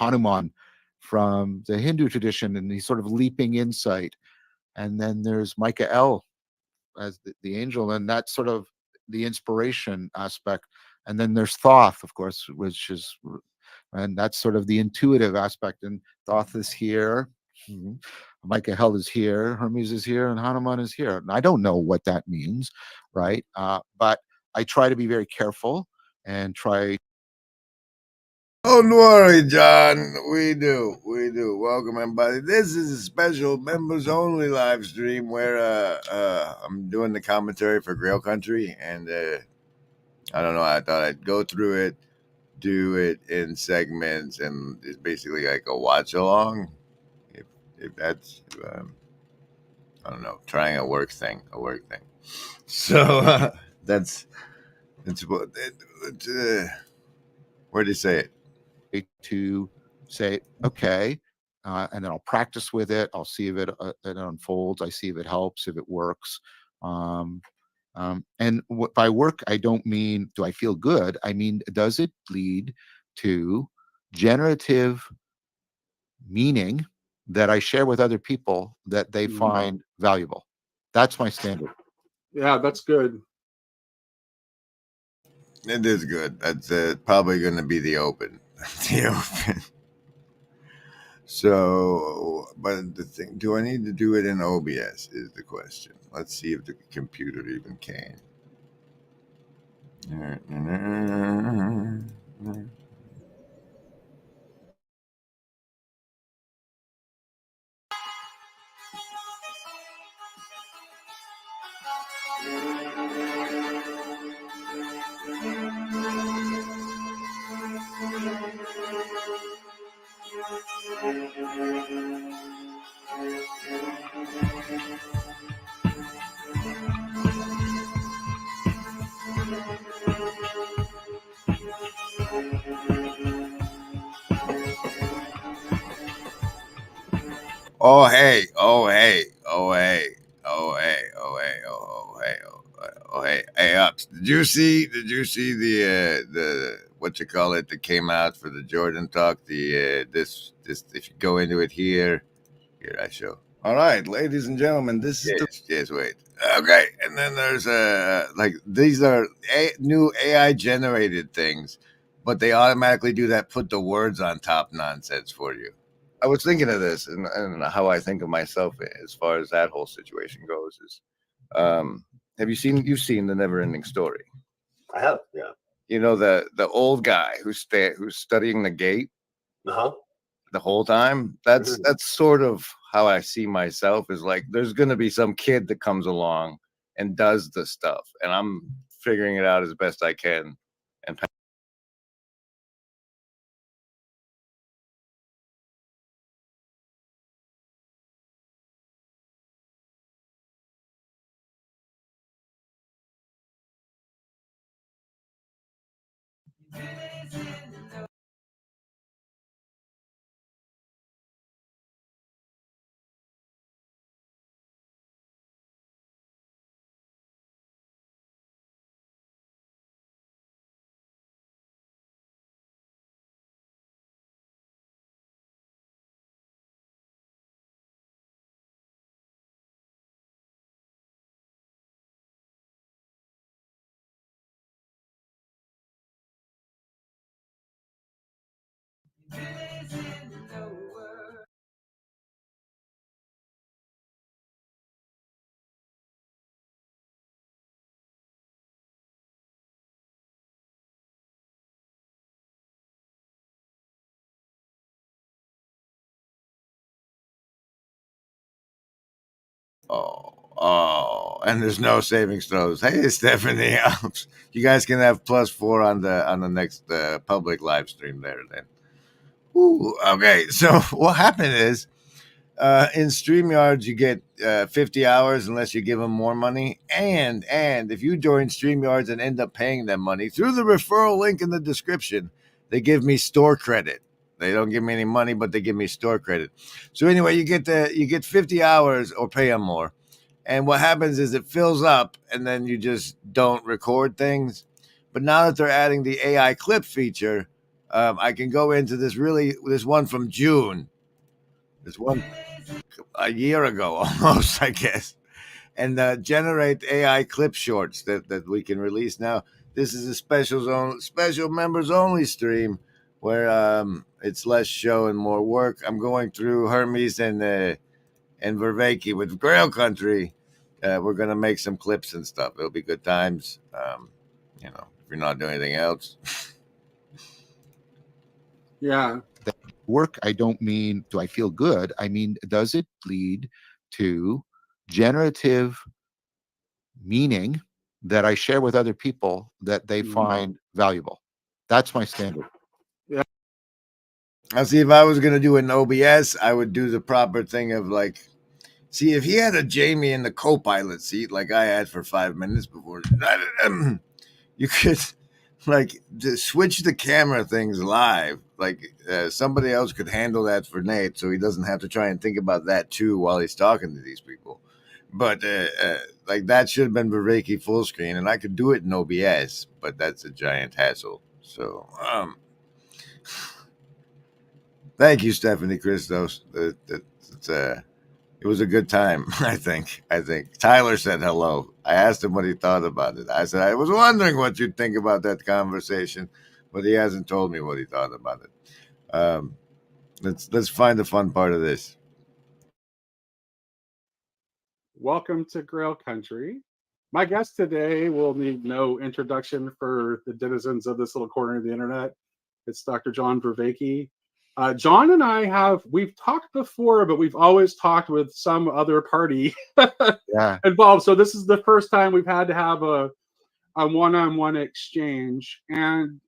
Hanuman from the Hindu tradition, and he's sort of leaping insight. And then there's Michael as the angel, and that's sort of the inspiration aspect. And then there's Thoth, of course, which is, and that's sort of the intuitive aspect. And Thoth is here, Michael is here, Hermes is here, and Hanuman is here. And I don't know what that means, right? But I try to be very careful and try. Don't worry, John. We do. Welcome, everybody. This is a special members-only live stream where I'm doing the commentary for Grail Country, and I don't know. I thought I'd go through it, do it in segments, and it's basically like a watch-along. If that's, I don't know, trying a work thing. So that's what. Where do you say it? To say, okay, and then I'll practice with it. I'll see if it unfolds. I see if it helps, if it works. And by work, I don't mean, do I feel good? I mean, does it lead to generative meaning that I share with other people that they find valuable? That's my standard. Yeah, that's good. It is good. That's probably going to be the open. So, but the thing, do I need to do it in OBS is the question. Let's see if the computer even can. Oh hey ups. Did you see the what you call it that came out for the Jordan talk? The this if you go into it here I show. All right, ladies and gentlemen, this is yes, wait. Okay, and then there's like these are new AI generated things, but they automatically do that put the words on top nonsense for you. I was thinking of this and how I think of myself as far as that whole situation goes is, you've seen The Never Ending Story? I have, yeah. You know, the old guy who's studying the gate the whole time. That's sort of how I see myself, is like there's going to be some kid that comes along and does the stuff, and I'm figuring it out as best I can and Oh, and there's no savings throws. Hey, Stephanie, you guys can have +4 on the next public live stream there. Then, ooh, okay. So what happened is, in StreamYard, you get 50 hours unless you give them more money. And if you join StreamYards and end up paying them money through the referral link in the description, they give me store credit. They don't give me any money, but they give me store credit. So anyway, you get 50 hours or pay them more. And what happens is it fills up, and then you just don't record things. But now that they're adding the AI clip feature, I can go into this one from June. This one a year ago almost, I guess, and generate AI clip shorts that we can release now. This is a special members only stream where it's less show and more work. I'm going through Hermes and Vervaeke with Grail Country. We're gonna make some clips and stuff. It'll be good times. If you're not doing anything else. Yeah. Work, I don't mean do I feel good, I mean does it lead to generative meaning that I share with other people that they find valuable. That's my standard. Yeah. I'll see, if I was gonna do an OBS, I would do the proper thing of like, see, if he had a Jamie in the co-pilot seat like I had for 5 minutes before, you could like just switch the camera things live. Like somebody else could handle that for Nate, so he doesn't have to try and think about that too while he's talking to these people. But like that should have been Vervaeke full screen, and I could do it in OBS, but that's a giant hassle. So thank you, Stephanie Christos. It was a good time. I think Tyler said hello. I asked him what he thought about it. I said I was wondering what you'd think about that conversation, but he hasn't told me what he thought about it. Let's find the fun part of this. Welcome to Grail Country. My guest today will need no introduction for the denizens of this little corner of the internet. It's Dr. John Vervaeke. John and we've talked before, but we've always talked with some other party involved. So this is the first time we've had to have a one-on-one exchange. And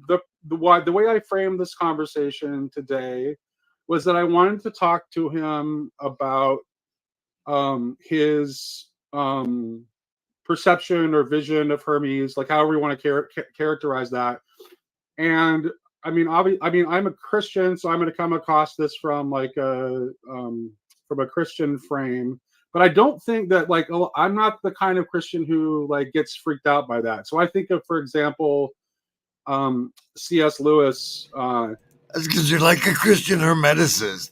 the way I framed this conversation today was that I wanted to talk to him about his perception or vision of Hermes, like however you want to characterize that. And I mean, I'm a Christian, so I'm going to come across this from like from a Christian frame. But I don't think that like I'm not the kind of Christian who like gets freaked out by that. So I think of, for example, C.S. Lewis. That's because you're like a Christian hermeticist.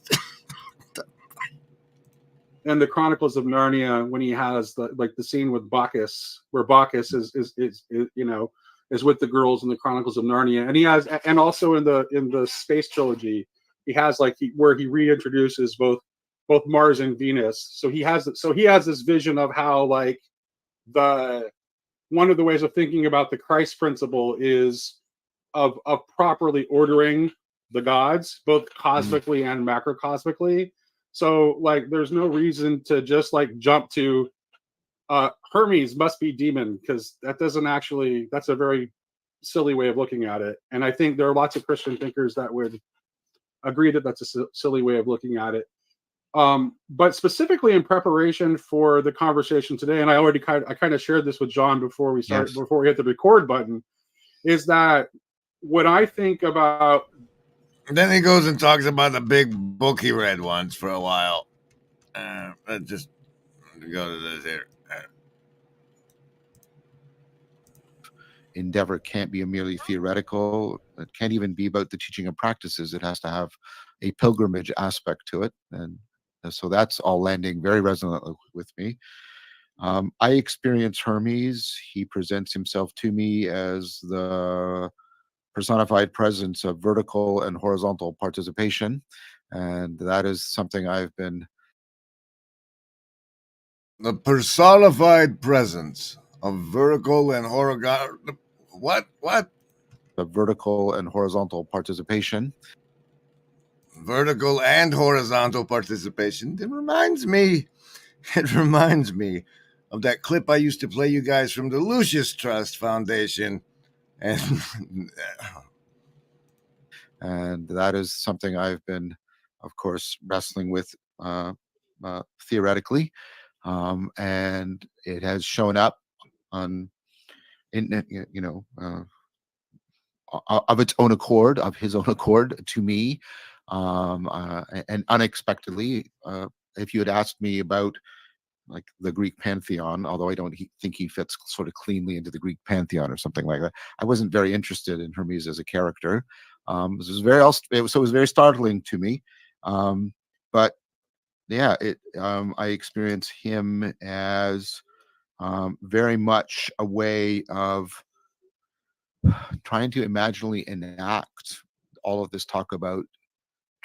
And the Chronicles of Narnia, when he has the scene with Bacchus, where Bacchus is with the girls in the Chronicles of Narnia, and he has, and also in the Space Trilogy, he has where he reintroduces both Mars and Venus. So he has this vision of how like one of the ways of thinking about the Christ principle is of properly ordering the gods, both cosmically and macrocosmically. So like there's no reason to just like jump to Hermes must be demon, because that's a very silly way of looking at it. And I think there are lots of Christian thinkers that would agree that that's a silly way of looking at it. But specifically in preparation for the conversation today, and I kind of shared this with John before we started, before we hit the record button, is that when I think about, then he goes and talks about the big book he read once for a while. Just go to this here. Endeavor can't be a merely theoretical. It can't even be about the teaching of practices. It has to have a pilgrimage aspect to it. And so that's all landing very resonantly with me. I experience Hermes. He presents himself to me as the personified presence of vertical and horizontal participation, and that is something I've been The personified presence of vertical and horizontal. What? the vertical and horizontal participation. Vertical and horizontal participation. It reminds me of that clip I used to play you guys from the Lucius Trust Foundation. And that is something I've been, of course, wrestling with theoretically, and it has shown up on in of its own accord, of his own accord, to me, and unexpectedly. If you had asked me about like the Greek pantheon, although I don't think he fits sort of cleanly into the Greek pantheon or something like that, I wasn't very interested in Hermes as a character. This was it was very startling to me. But yeah, I experience him as very much a way of trying to imaginally enact all of this talk about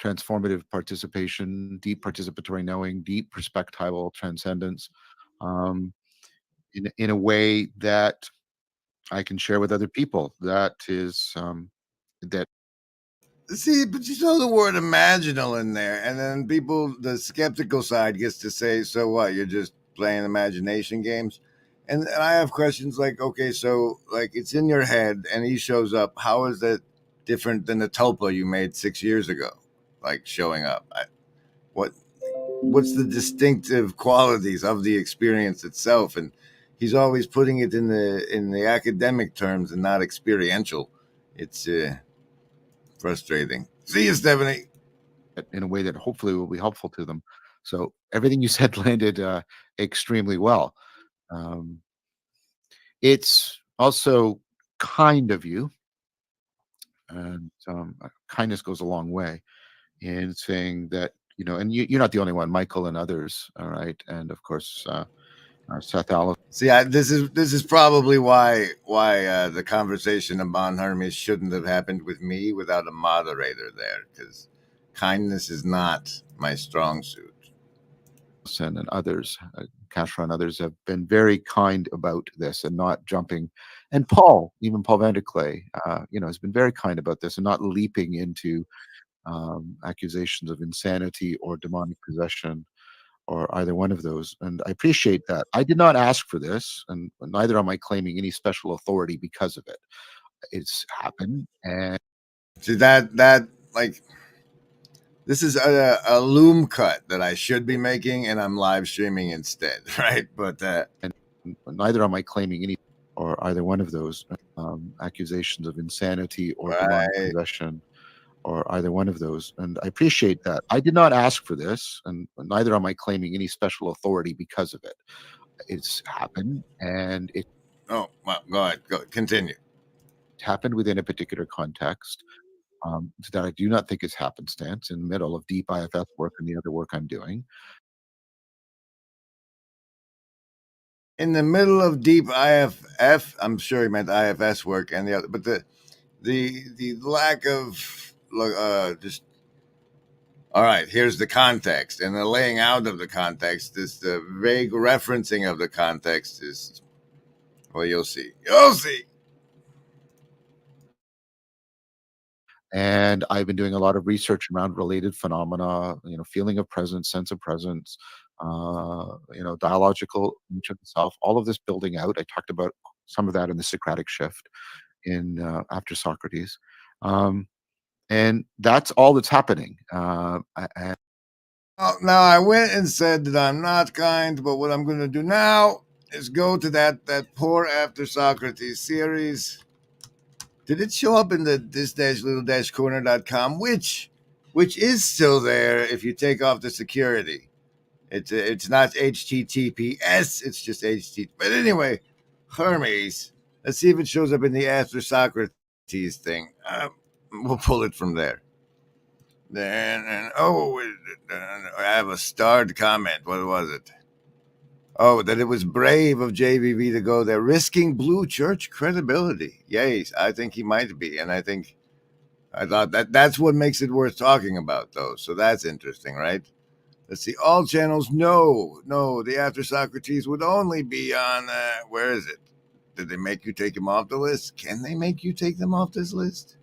transformative participation, deep participatory knowing, deep perspectival transcendence, um, in a way that I can share with other people. That is that See, but you throw the word imaginal in there, and then the skeptical side gets to say, so what? You're just playing imagination games? And I have questions like, okay, so like it's in your head and he shows up. How is that different than the tulpa you made 6 years ago? Like showing up. What's the distinctive qualities of the experience itself? And he's always putting it in the academic terms and not experiential. It's frustrating. See you, Stephanie. in a way that hopefully will be helpful to them. So everything you said landed extremely well. Um, it's also kind of you, and kindness goes a long way in saying that, and you're not the only one. Michael and others, all right, and of course Seth Allison. See, this is probably why the conversation about Hermes shouldn't have happened with me without a moderator there, because kindness is not my strong suit. And others, Kashra and others have been very kind about this and not jumping. And even Paul Vanderklay, has been very kind about this and not leaping into accusations of insanity or demonic possession or either one of those. And I appreciate that. I did not ask for this, and neither am I claiming any special authority because of it. It's happened, and See that like this is a loom cut that I should be making, and I'm live streaming instead, right? But neither am I claiming any or either one of those accusations of insanity or demonic possession or either one of those. And I appreciate that. I did not ask for this, and neither am I claiming any special authority because of it. It's happened, and it oh, well, go ahead, continue. happened within a particular context that I do not think is happenstance in the middle of deep IFS work and the other work I'm doing. In the middle of deep IFF, I'm sure he meant IFS work and the other, but the lack of just all right. Here's the context, and the laying out of the context. The vague referencing of the context is, well, you'll see. You'll see. And I've been doing a lot of research around related phenomena, feeling of presence, sense of presence, dialogical nature of the self, all of this building out. I talked about some of that in the Socratic shift in after Socrates. And that's all that's happening. Now, I went and said that I'm not kind, but what I'm going to do now is go to that poor After Socrates series. Did it show up in the this-little-corner.com, which is still there if you take off the security? It's not HTTPS, it's just HTTP. But anyway, Hermes. Let's see if it shows up in the After Socrates thing. We'll pull it from there. Then, I have a starred comment. What was it? Oh, that it was brave of JVV to go there, risking Blue Church credibility. Yes, I think he might be, and I thought that's what makes it worth talking about, though. So that's interesting, right? Let's see. All channels, no. The After Socrates would only be on. Where is it? Did they make you take him off the list? Can they make you take them off this list?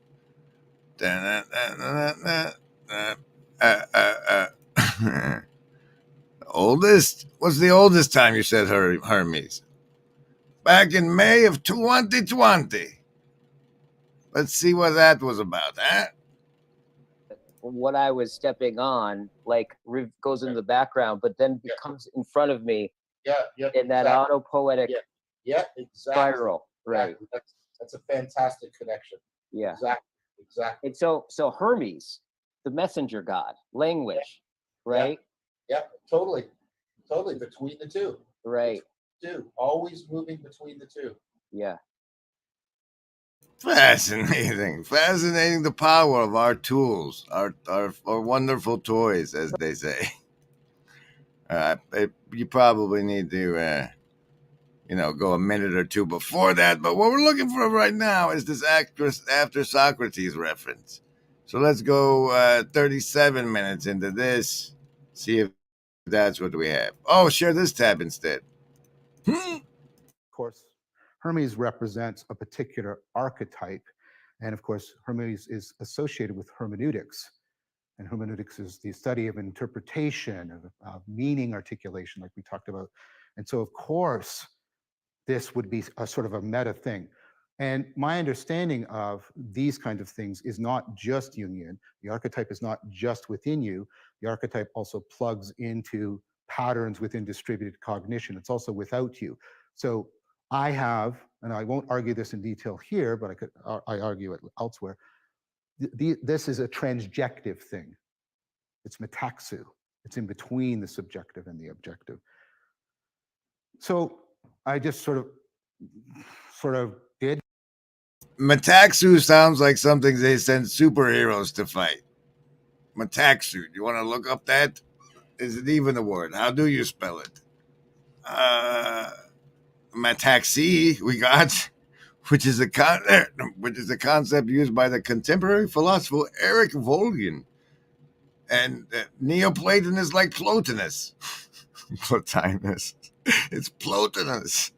Oldest? What's the oldest time you said Hermes? Back in May of 2020. Let's see what that was about, huh? What I was stepping on, like, goes into the background, but then becomes in front of me in that auto-poetic exactly. spiral. Right. That's a fantastic connection. Yeah. Exactly. And so Hermes, the messenger god, language, right? Yep, totally. Between the two. Right. Always moving between the two. Yeah. Fascinating. The power of our tools, our wonderful toys, as they say. You probably need to, go a minute or two before that. But what we're looking for right now is this After Socrates reference. So let's go 37 minutes into this. See if that's what we have. Oh, share this tab instead. Of course, Hermes represents a particular archetype. And of course, Hermes is associated with hermeneutics. And hermeneutics is the study of interpretation, of meaning articulation, like we talked about. And so, of course, this would be a sort of a meta thing. And my understanding of these kinds of things is not just Jungian. The archetype is not just within you. The archetype also plugs into patterns within distributed cognition. It's also without you. So I have, and I won't argue this in detail here, but I argue it elsewhere. This is a transjective thing. It's metaxu. It's in between the subjective and the objective. So I just sort of did. Metaxu sounds like something they send superheroes to fight. Metaxu. Do you want to look up that? Is it even a word? How do you spell it? Metaxi we got, which is a concept used by the contemporary philosopher Eric Volgen and Neoplatonist like Plotinus. Plotinus. It's Plotinus.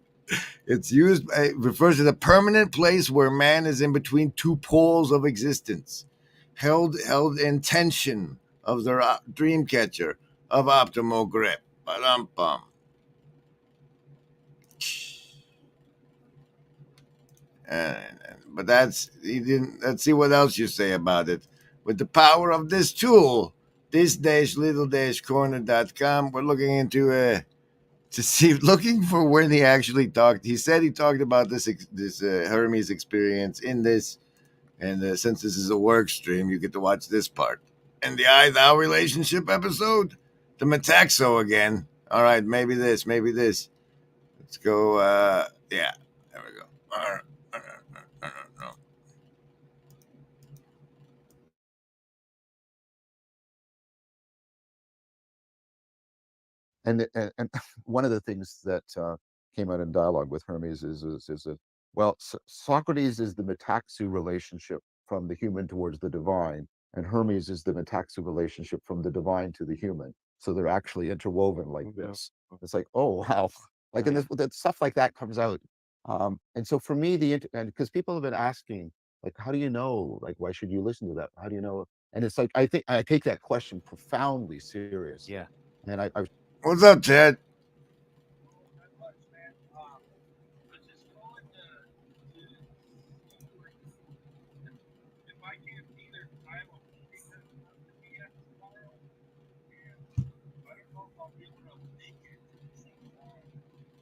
It's refers to the permanent place where man is in between two poles of existence, held in tension of the dream catcher of optimal grip. Ba-dum-bum. But let's see what else you say about it. With the power of this tool, this-little-corner.com, we're looking into looking for when he actually talked. He said he talked about this Hermes experience in this, and since this is a work stream, you get to watch this part. And the I-thou relationship episode, the metaxo again. All right, maybe this. Let's go. Yeah, there we go. And one of the things that came out in dialogue with Hermes is that, well, Socrates is the metaxu relationship from the human towards the divine, and Hermes is the metaxu relationship from the divine to the human. So they're actually interwoven like this. It's like, oh wow, like, and this stuff like that comes out. And so for me, and because people have been asking, like, how do you know? Like, why should you listen to that? How do you know? And it's like, I think I take that question profoundly serious. Yeah. And I What's up, Ted?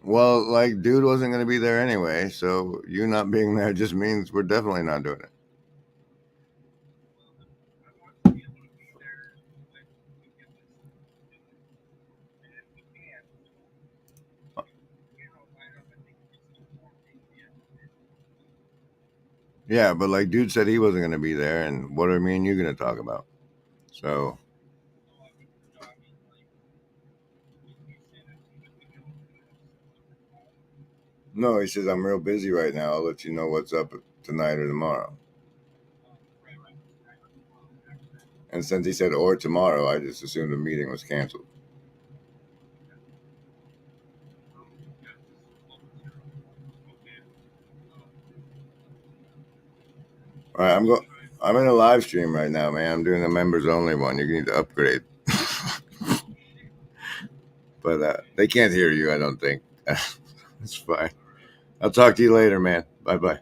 Well, like, dude wasn't going to be there anyway, so you not being there just means we're definitely not doing it. Yeah, but like, dude said he wasn't going to be there, and what are me and you going to talk about? So, No, he says, I'm real busy right now. I'll let you know what's up tonight or tomorrow. And since he said or tomorrow, I just assumed the meeting was canceled. All right, I'm in a live stream right now, man. I'm doing a members only one. You need to upgrade. But they can't hear you, I don't think. It's fine. I'll talk to you later, man. Bye-bye.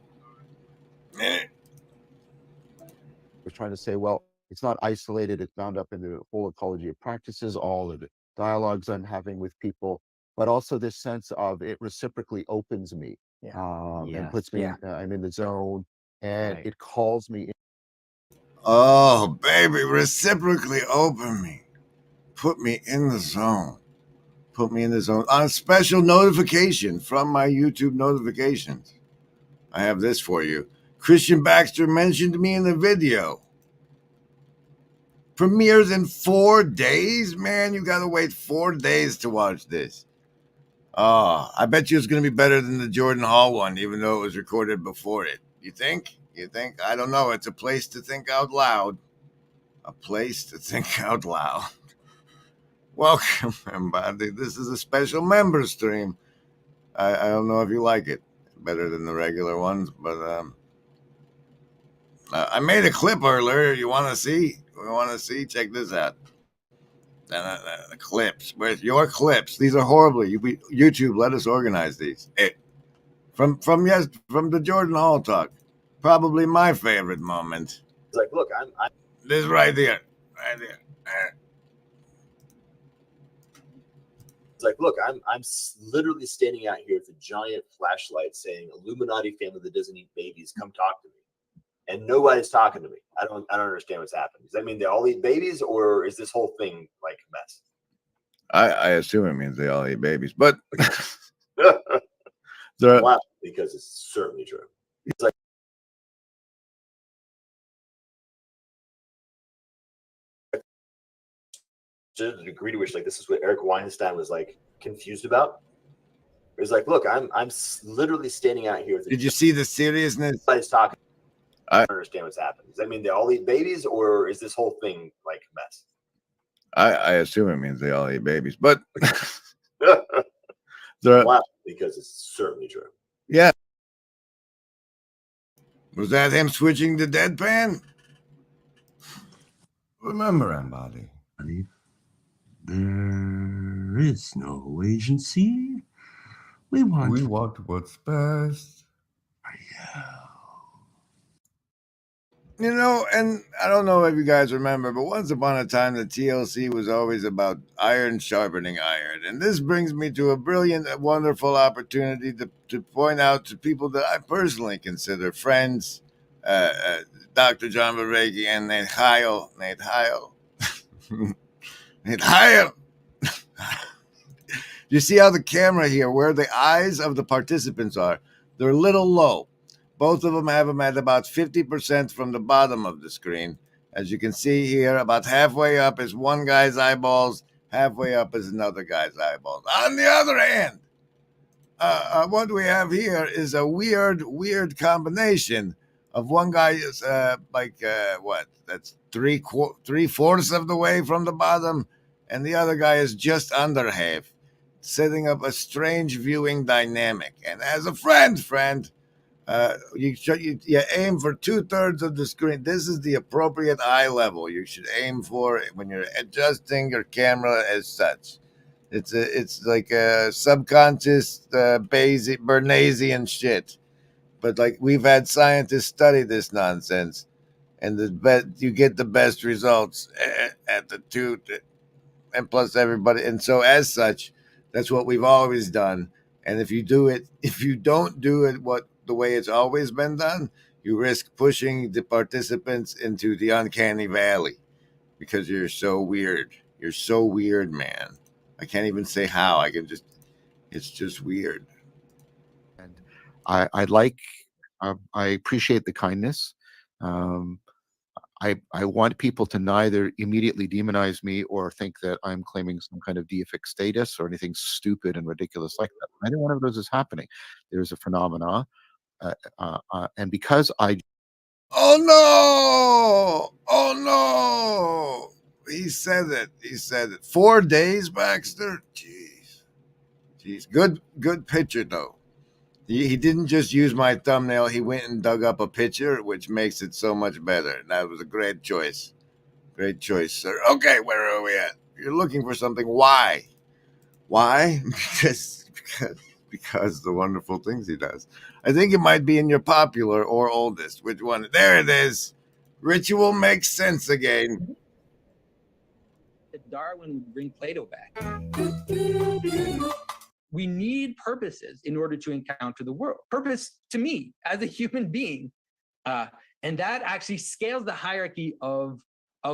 Was trying to say, well, it's not isolated. It's bound up in the whole ecology of practices, all of the dialogues I'm having with people, but also this sense of it reciprocally opens me and puts me, I'm in the zone, and it calls me in. Oh, baby, reciprocally open me. Put me in the zone. Put me in the zone on a special notification from my YouTube notifications. I have this for you. Christian Baxter mentioned me in the video. Premieres in 4 days? Man, you gotta wait 4 days to watch this. Oh, I bet you it's gonna be better than the Jordan Hall one, even though it was recorded before it. You think? You think? I don't know. It's a place to think out loud. A place to think out loud. Welcome, everybody. This is a special member stream. I don't know if you like it better than the regular ones, but I made a clip earlier. You want to see? We want to see? Check this out. The clips. Where's your clips? These are horrible. YouTube, let us organize these. From the Jordan Hall talk. Probably my favorite moment. It's like, look, I'm This right here. Right there. It's like, look, I'm literally standing out here with a giant flashlight saying, "Illuminati family that doesn't eat babies, come talk to me." And nobody's talking to me. I don't understand what's happening. Does that mean they all eat babies, or is this whole thing like a mess? I assume it means they all eat babies, but Wow, because it's certainly true. It's like, to the degree to which, like, this is what Eric Weinstein was like confused about. It was like, look, I'm literally standing out here. Did you see the seriousness? Nobody's talking. I don't understand what's happening. Does that mean they all eat babies, or is this whole thing like a mess? I assume it means they all eat babies, but Wow, because it's certainly true. Yeah. Was that him switching to deadpan? Remember, everybody, there is no agency. We want what's best. You know, and I don't know if you guys remember, but once upon a time, the TLC was always about iron sharpening iron. And this brings me to a brilliant, wonderful opportunity to point out to people that I personally consider friends, Dr. John Varegi and Nate Heil. Nate Heil. You see how the camera here, where the eyes of the participants are, they're a little low. Both of them have them at about 50% from the bottom of the screen. As you can see here, about halfway up is one guy's eyeballs, halfway up is another guy's eyeballs. On the other hand, what we have here is a weird combination of one guy is that's three-fourths of the way from the bottom, and the other guy is just under half, setting up a strange viewing dynamic. And as a friend, you aim for 2/3 of the screen. This is the appropriate eye level you should aim for when you're adjusting your camera as such. It's like a subconscious Bernaysian shit. But like we've had scientists study this nonsense, and you get the best results at the two, and plus everybody. And so as such, that's what we've always done. And if you don't do it the way it's always been done, you risk pushing the participants into the uncanny valley because you're so weird. You're so weird, man. I can't even say how. It's just weird. And I appreciate the kindness. I want people to neither immediately demonize me or think that I'm claiming some kind of deific status or anything stupid and ridiculous like that. Neither one of those is happening. There's a phenomena, and because I Oh no! Oh no! He said it. He said it. 4 days, Baxter. Jeez. Good picture though. He didn't just use my thumbnail. He went and dug up a picture, which makes it so much better. That was a great choice. Great choice, sir. Okay, where are we at? You're looking for something. Why? Why? Because the wonderful things he does. I think it might be in your popular or oldest. Which one? There it is. Ritual makes sense again. Darwin would bring Plato back. We need purposes in order to encounter the world. Purpose to me as a human being, and that actually scales the hierarchy of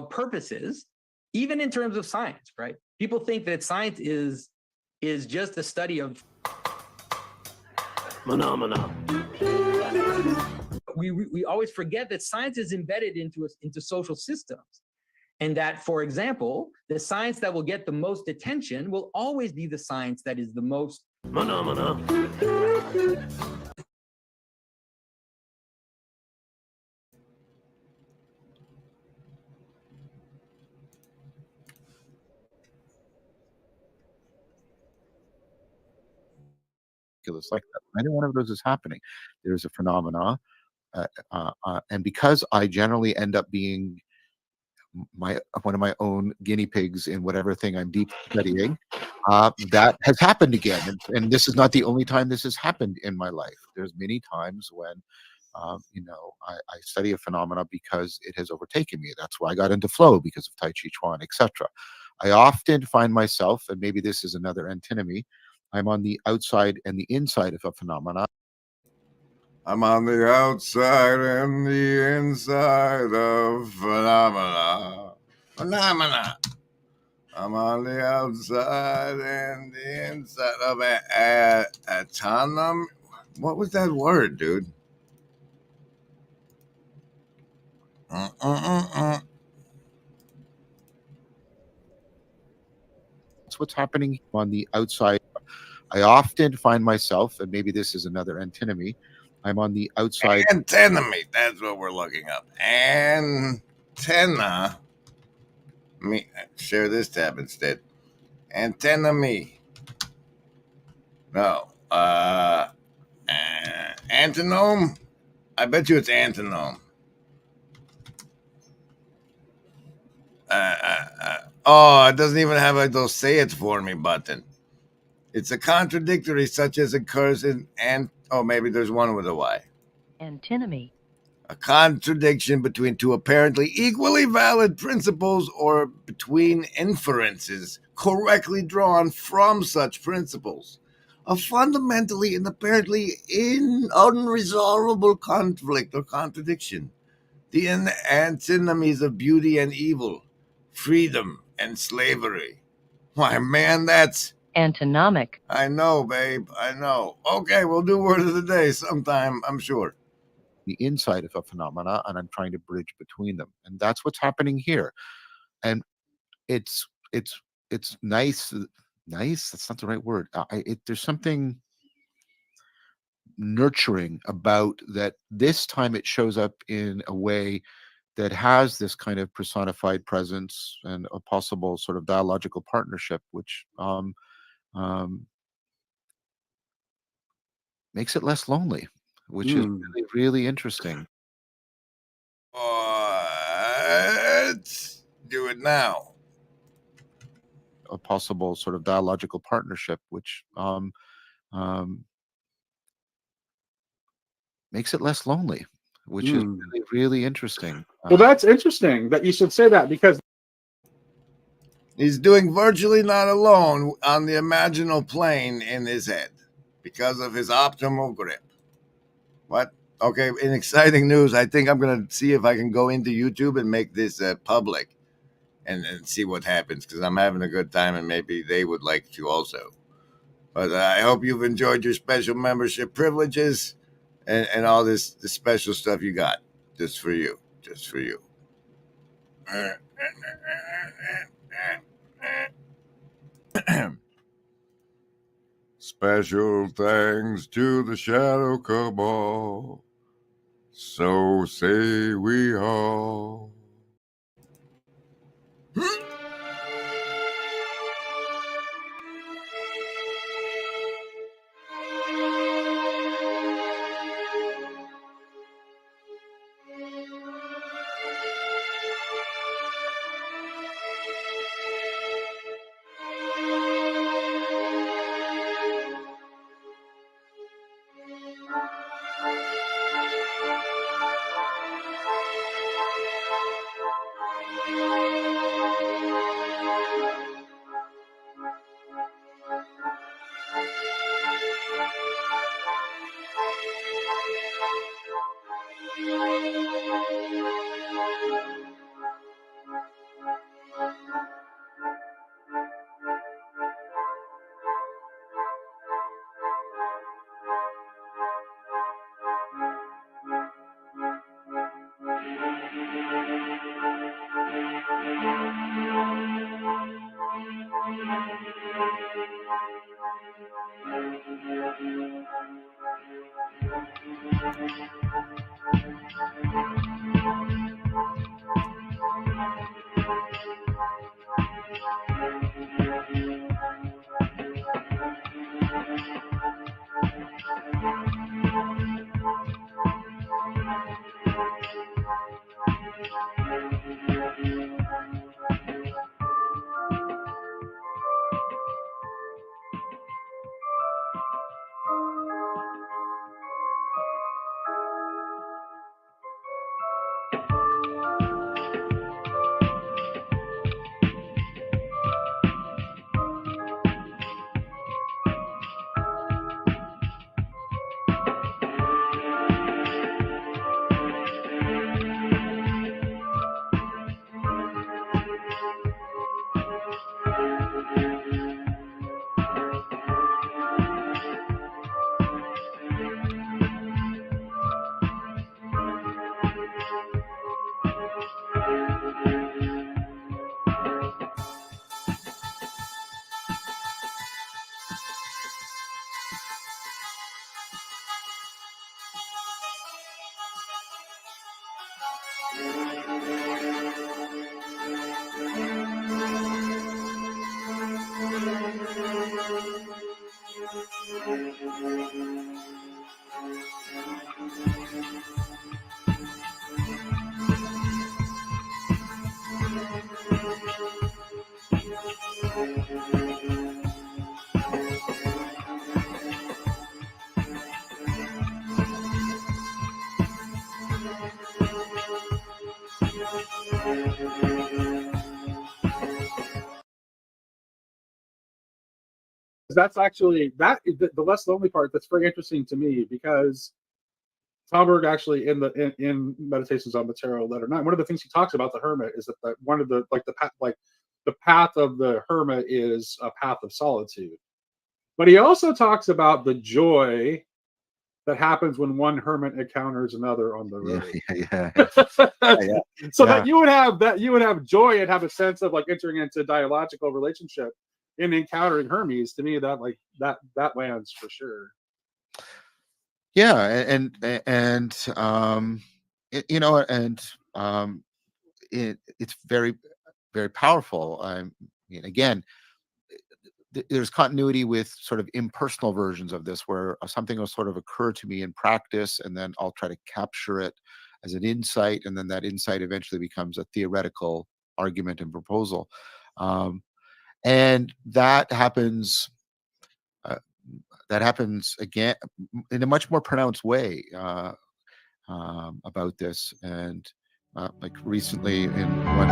purposes, even in terms of science. Right? People think that science is just a study of phenomena. We always forget that science is embedded into social systems. And that, for example, the science that will get the most attention will always be the science that is the most phenomena. like that. Neither one of those is happening. There's a phenomena, and because I generally end up being one of my own guinea pigs in whatever thing I'm deep studying, that has happened again, and this is not the only time this has happened in my life. There's many times when I study a phenomena because it has overtaken me. That's why I got into flow, because of Tai Chi Chuan, etc. I often find myself, and maybe this is another antinomy, I'm on the outside and the inside of a phenomena. I'm on the outside and the inside of phenomena. Phenomena. I'm on the outside and the inside of autonom. What was that word, dude? That's what's happening on the outside. I often find myself, and maybe this is another antinomy, I'm on the outside. Antinomy. That's what we're looking up. Antenna. Me share this tab instead. Antinomy. No. Antonome. I bet you it's antonome. Oh, it doesn't even have a "they'll say it for me" button. It's a contradictory such as occurs in maybe there's one with a Y. Antinomy. A contradiction between two apparently equally valid principles or between inferences correctly drawn from such principles. A fundamentally and apparently unresolvable conflict or contradiction. The antinomies of beauty and evil, freedom and slavery. Why, man, that's Antinomic. I know, babe. I know. Okay, we'll do word of the day sometime, I'm sure. The inside of a phenomena, and I'm trying to bridge between them, and that's what's happening here. And it's nice. Nice. That's not the right word. There's something nurturing about that. This time, it shows up in a way that has this kind of personified presence and a possible sort of dialogical partnership, which makes it less lonely, which is really, really interesting. Let's do it now. A possible sort of dialogical partnership, which makes it less lonely, which is really, really interesting. Well, that's interesting that you should say that, because he's doing virtually not alone on the imaginal plane in his head because of his optimal grip. What? Okay, in exciting news, I think I'm going to see if I can go into YouTube and make this public and see what happens, because I'm having a good time and maybe they would like to also. But I hope you've enjoyed your special membership privileges and all this special stuff you got just for you. Special thanks to the Shadow Cabal. So say we all. That's actually the less lonely part. That's very interesting to me because Talberg actually in Meditations on the Tarot Letter 9, one of the things he talks about the hermit is that one of the the path of the hermit is a path of solitude. But he also talks about the joy that happens when one hermit encounters another on the road. That you would have joy and have a sense of like entering into a dialogical relationship in encountering Hermes. To me, that lands for sure. Yeah, it's very, very powerful. I mean, again, there's continuity with sort of impersonal versions of this where something will sort of occur to me in practice and then I'll try to capture it as an insight, and then that insight eventually becomes a theoretical argument and proposal. And that happens again in a much more pronounced way about this. And like recently in one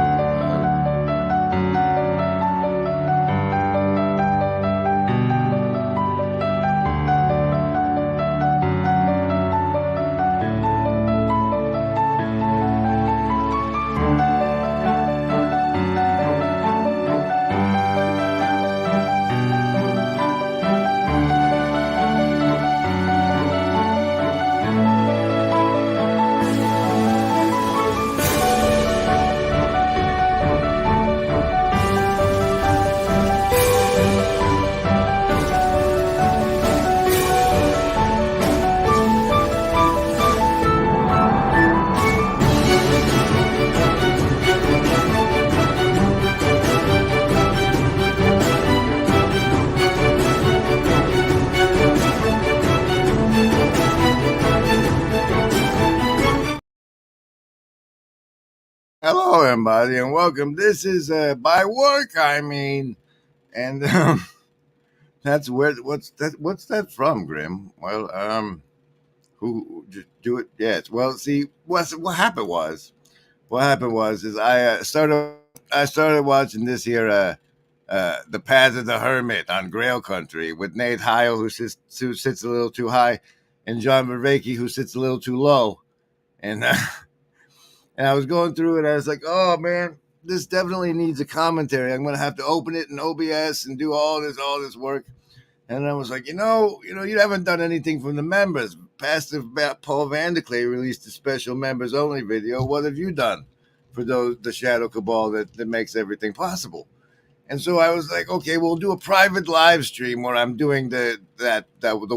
Hello, everybody, and welcome. This is by work, I mean, and that's where. What's that from, Grim? Well, who just do it? Yes. Well, see, what happened was, is I started watching this here, the Path of the Hermit on Grail Country with Nate Heil, who sits a little too high, and John Vervaeke, who sits a little too low, and. And I was going through it. I was like, oh, man, this definitely needs a commentary. I'm going to have to open it in OBS and do all this work. And I was like, you haven't done anything from the members. Pastor Paul Vanderklay released a special members only video. What have you done for the Shadow Cabal that makes everything possible? And so I was like, okay, we'll do a private live stream where I'm doing the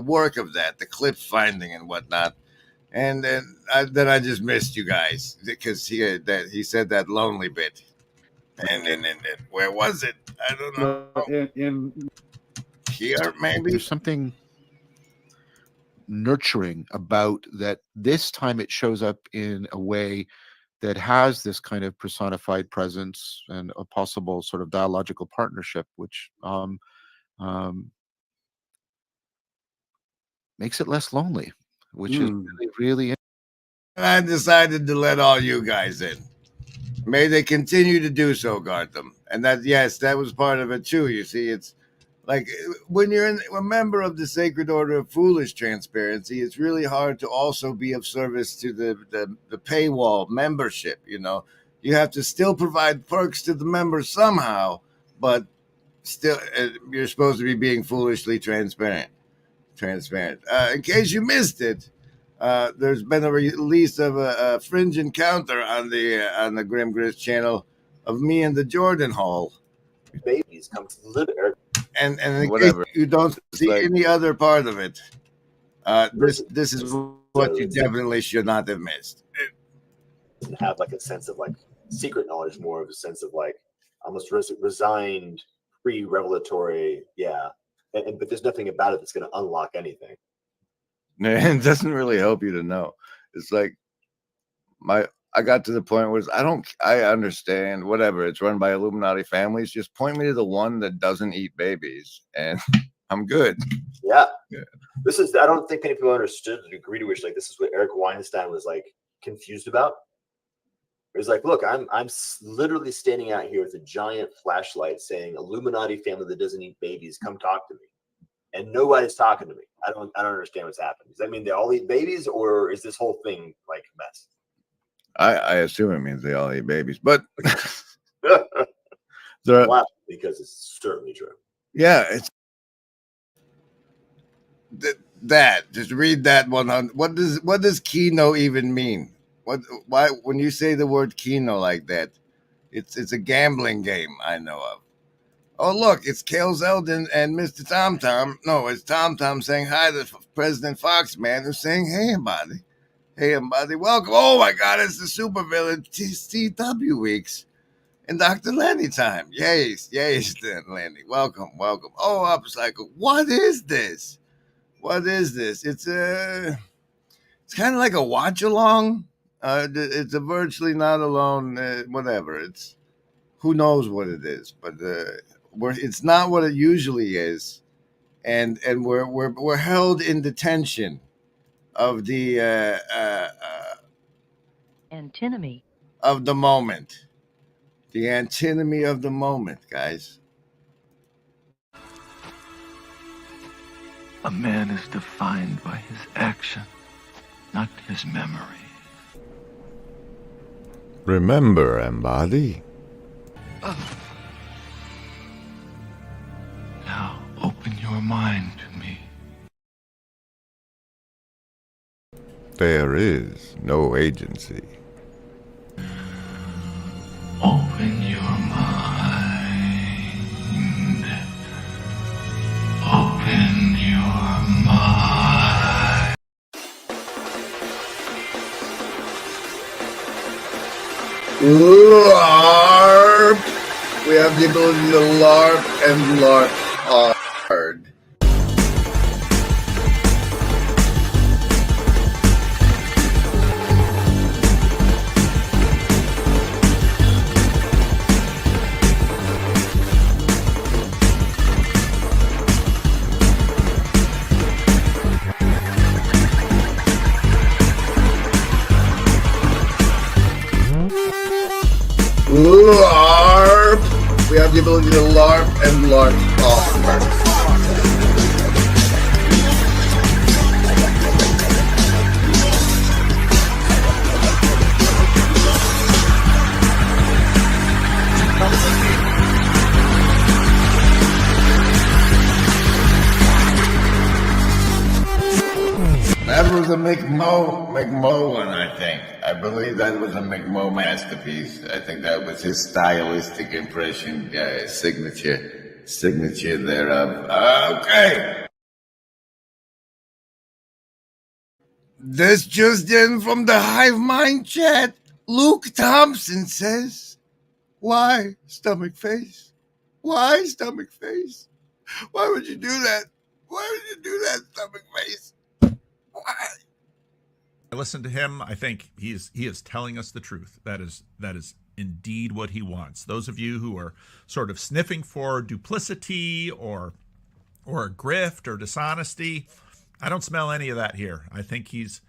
work of that, the clip finding and whatnot. And then I just missed you guys because he said that lonely bit. And where was it? I don't know. In Here, maybe? There's something nurturing about that. This time it shows up in a way that has this kind of personified presence and a possible sort of dialogical partnership, which makes it less lonely, which is really And I decided to let all you guys in. May they continue to do so, Gartham. And that was part of it too. You see, it's like when you're a member of the Sacred Order of Foolish Transparency, it's really hard to also be of service to the paywall membership. You have to still provide perks to the members somehow, but still you're supposed to be being foolishly transparent. In case you missed it, there's been a release of a fringe encounter on the Grim Grist channel of me and the Jordan Hall. Babies come to live there. And in whatever case you don't see any other part of it, this is what you definitely should not have missed. And have like a sense of like secret knowledge, more of a sense of like almost resigned, pre-revelatory, yeah. But there's nothing about it that's going to unlock anything. It doesn't really help you to know. It's like I got to the point where I understand whatever. It's run by Illuminati families. Just point me to the one that doesn't eat babies, and I'm good. Yeah. I don't think many people understood the degree to which like this is what Eric Weinstein was like confused about. It was like, look, I'm literally standing out here with a giant flashlight saying, Illuminati family that doesn't eat babies, come talk to me. And nobody's talking to me. I don't understand what's happening. Does that mean they all eat babies, or is this whole thing like a mess? I assume it means they all eat babies, but because it's certainly true. Yeah, it's that. Just read that one. What does Kino even mean? Why when you say the word Kino like that, it's a gambling game I know of. Oh, look, it's Kale Zeldin and Mr. Tom Tom. No, it's Tom Tom saying hi to President Foxman, who's saying, hey, everybody. Hey, everybody, welcome. Oh, my God, it's the supervillain TW Weeks and Dr. Lenny time. Yes, Lenny. Welcome. Oh, Upcycle. What is this? It's kind of like a watch-along. It's a virtually not alone, whatever. It's who knows what it is, but it's not what it usually is, and we're held in detention of the antinomy of the moment, the antinomy of the moment, guys. A man is defined by his action, not his memory. Remember, embody. Now open your mind to me. There is no agency. Open your mind. Open your mind. LARP! We have the ability to LARP and LARP hard. have the ability to LARP and LARP often. That was a McMo one, I think. I believe that was a McMo masterpiece. I think that was his stylistic impression, signature thereof. Okay. This just in from the Hive Mind chat. Luke Thompson says, "Why stomach face? Why stomach face? Why would you do that? Why would you do that, stomach face? Why?" I listen to him. I think he is telling us the truth. That is indeed what he wants. Those of you who are sort of sniffing for duplicity or grift or dishonesty, I don't smell any of that here. I think he's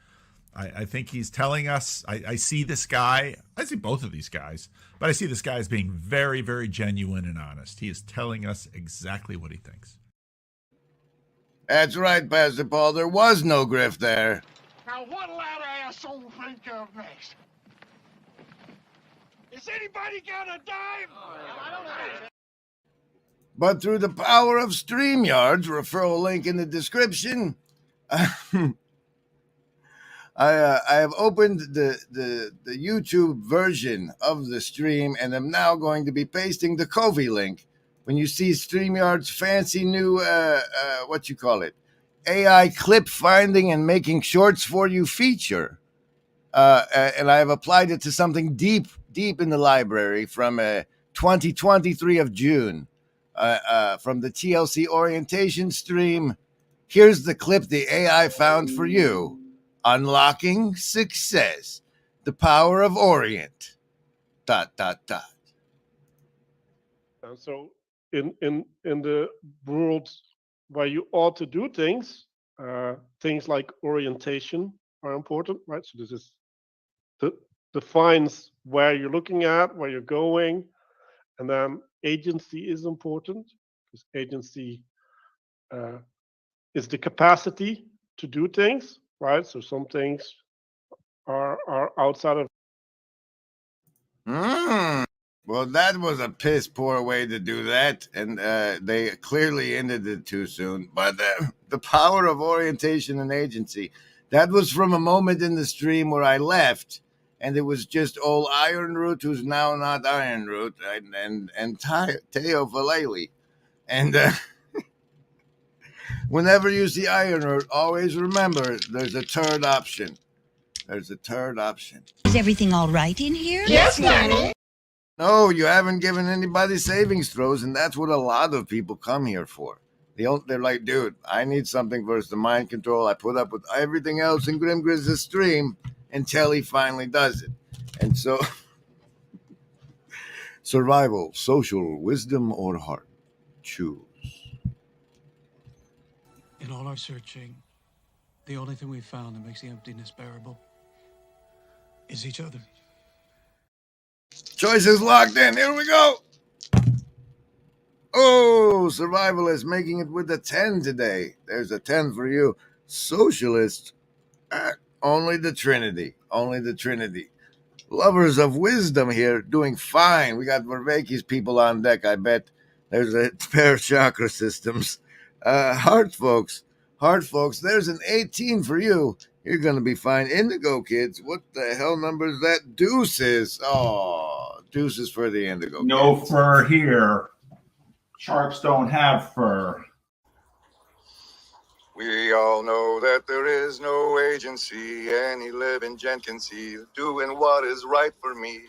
telling us. I see this guy. I see both of these guys, but I see this guy as being very, very genuine and honest. He is telling us exactly what he thinks. That's right, Pastor Paul. There was no grift there. Now, what'll that asshole think of next? Is anybody got a dime? I don't know. But through the power of StreamYard's referral link in the description, I have opened the YouTube version of the stream, and I'm now going to be pasting the Kofi link. When you see StreamYard's fancy new, AI clip finding and making shorts for you feature. And I have applied it to something deep in the library from 2023 of June, from the TLC orientation stream. Here's the clip the AI found for you. Unlocking success. The power of Orient. ... So in the world where you ought to do things, things like orientation are important, right? So this is defines where you're looking at, where you're going, and then agency is important because agency is the capacity to do things, right? So some things are outside of. Well, that was a piss poor way to do that, and they clearly ended it too soon. But the power of orientation and agency, that was from a moment in the stream where I left, and it was just old Ironroot, who's now not Ironroot, and Teo Valeli. And whenever you see Ironroot, always remember there's a third option. There's a third option. Is everything all right in here? Yes, Danny. No, you haven't given anybody savings throws, and that's what a lot of people come here for. They're like, dude, I need something versus the mind control. I put up with everything else in Grim Grizz's stream until he finally does it. And so, survival, social, wisdom, or heart. Choose. In all our searching, the only thing we've found that makes the emptiness bearable is each other. Choice is locked in. Here we go. Oh, survivalist making it with a 10 today. There's a 10 for you. Socialist, only the Trinity. Only the Trinity. Lovers of wisdom here, doing fine. We got Vervaeke's people on deck, I bet. There's a pair of chakra systems. Heart folks, there's an 18 for you. You're going to be fine. Indigo kids, what the hell number is that? Deuces. Oh, deuces for the indigo No kids. fur here. Sharks don't have fur. We all know that there is no agency. Any living gent can see doing what is right for me.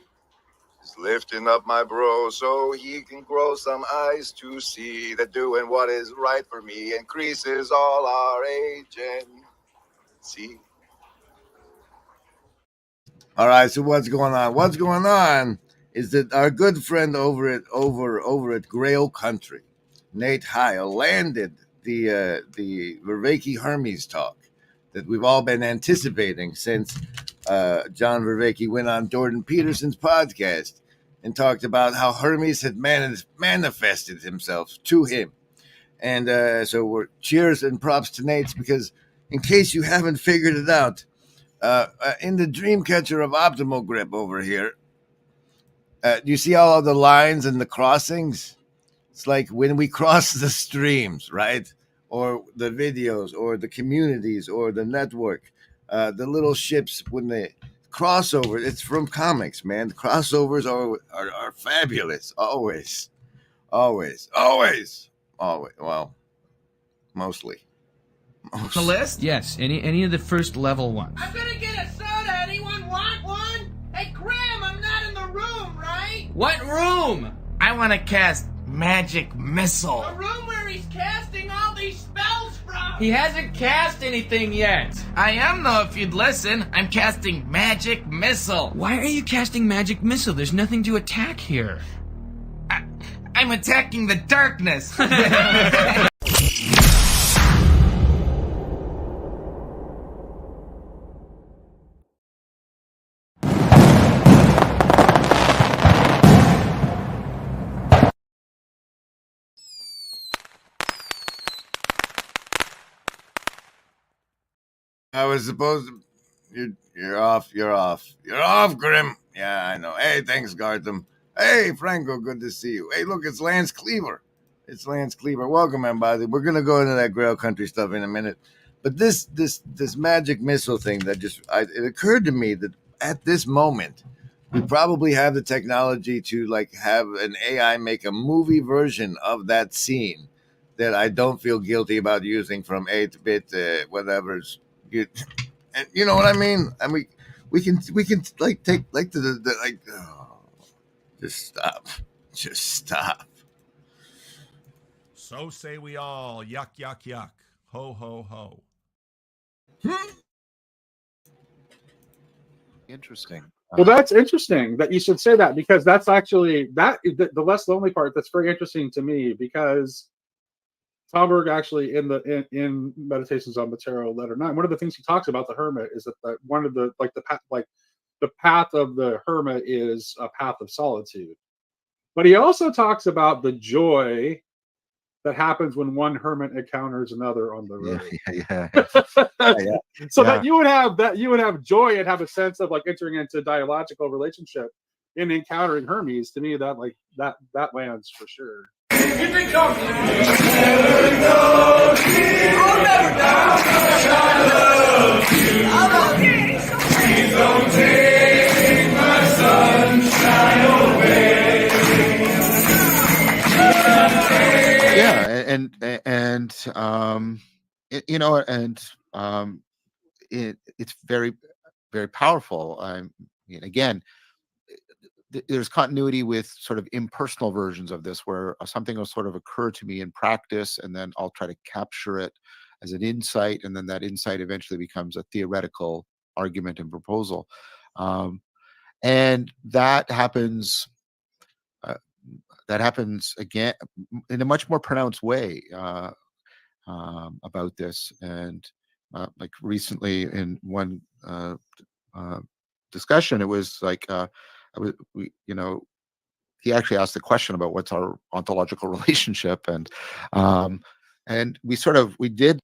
Is lifting up my bro so he can grow some eyes to see that doing what is right for me increases all our agency. All right, so what's going on? What's going on is that our good friend over at Grail Country, Nate Heil, landed the Vervaeke Hermes talk that we've all been anticipating since John Vervaeke went on Jordan Peterson's podcast. and talked about how Hermes had manifested himself to him. And so we're cheers and props to Nate's, because in case you haven't figured it out, in the Dreamcatcher of Optimal Grip over here, you see all of the lines and the crossings? It's like when we cross the streams, right? Or the videos, or the communities, or the network, the little ships, when they crossover, it's from comics, man. The crossovers are fabulous. Always. Well, mostly. The list? Yes, any of the first level ones. I'm gonna get a soda. Anyone want one? Hey, Graham, I'm not in the room, right? What room? I want to cast Magic Missile. The room where he's casting all these spells from. He hasn't cast anything yet. I am, though, if you'd listen. I'm casting Magic Missile. Why are you casting Magic Missile? There's nothing to attack here. I'm attacking the darkness. I was supposed to. You're off, Grim. Yeah, I know. Hey, thanks, Gartham. Hey, Franco, good to see you. Hey, look, it's Lance Cleaver. Welcome, everybody. We're gonna go into that Grail Country stuff in a minute. But this Magic Missile thing that it occurred to me that at this moment we probably have the technology to like have an AI make a movie version of that scene that I don't feel guilty about using from 8-bit whatever's. And you know what I mean? And we can like take like the like. Oh, just stop. So say we all. Yuck, yuck, yuck. Ho, ho, ho. Interesting. Well, that's interesting that you should say that, because that's actually the less lonely part. That's very interesting to me, because Talberg actually in Meditations on the Tarot, Letter 9, one of the things he talks about the hermit is that one of the the path of the hermit is a path of solitude. But he also talks about the joy that happens when one hermit encounters another on the road. So that you would have joy and have a sense of like entering into dialogical relationship in encountering Hermes. To me, that lands for sure. Keep it coming. I'll never die. I love you. Please don't take my sunshine away. Yeah, it's very, very powerful. Again, there's continuity with sort of impersonal versions of this, where something will sort of occur to me in practice, and then I'll try to capture it as an insight, and then that insight eventually becomes a theoretical argument and proposal, and that happens. That happens again in a much more pronounced way about this, and like recently in one discussion, it was like he actually asked the question about what's our ontological relationship, and we did.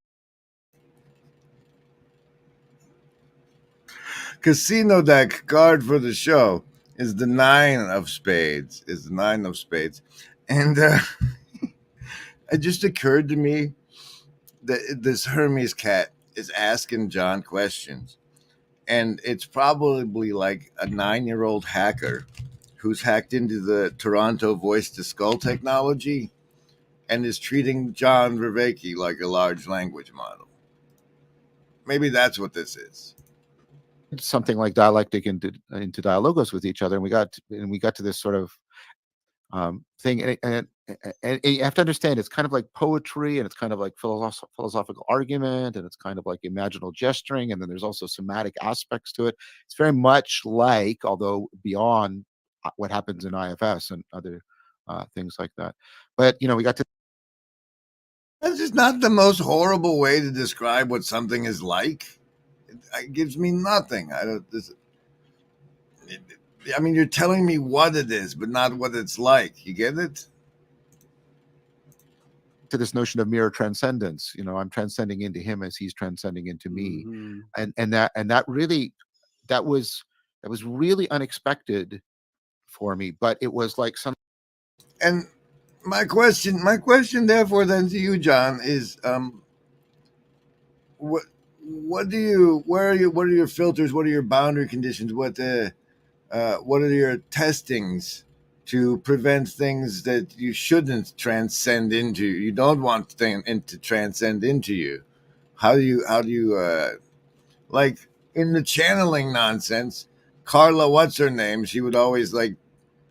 Casino deck card for the show is the 9 of spades. And it just occurred to me that this Hermes cat is asking John questions. And it's probably like a 9-year-old hacker who's hacked into the Toronto voice-to-skull technology and is treating John Vervaeke like a large language model. Maybe that's what this is. Something like dialectic into dialogos with each other, and we got to this sort of thing, and you have to understand, it's kind of like poetry, and it's kind of like philosophical argument, and it's kind of like imaginal gesturing, and then there's also somatic aspects to it. It's very much like, although beyond what happens in IFS and other things like that. But we got to. That's just not the most horrible way to describe what something is like. It gives me nothing. I mean, you're telling me what it is, but not what it's like. You get it? To this notion of mirror transcendence, I'm transcending into him as he's transcending into me, and that really, that was really unexpected for me, but it was like some. And my question, therefore, then to you, John, is what do you? Where are you? What are your filters? What are your boundary conditions? What are your testings to prevent things that you shouldn't transcend into? You don't want to transcend into you. How do you like in the channeling nonsense? Carla, what's her name? She would always like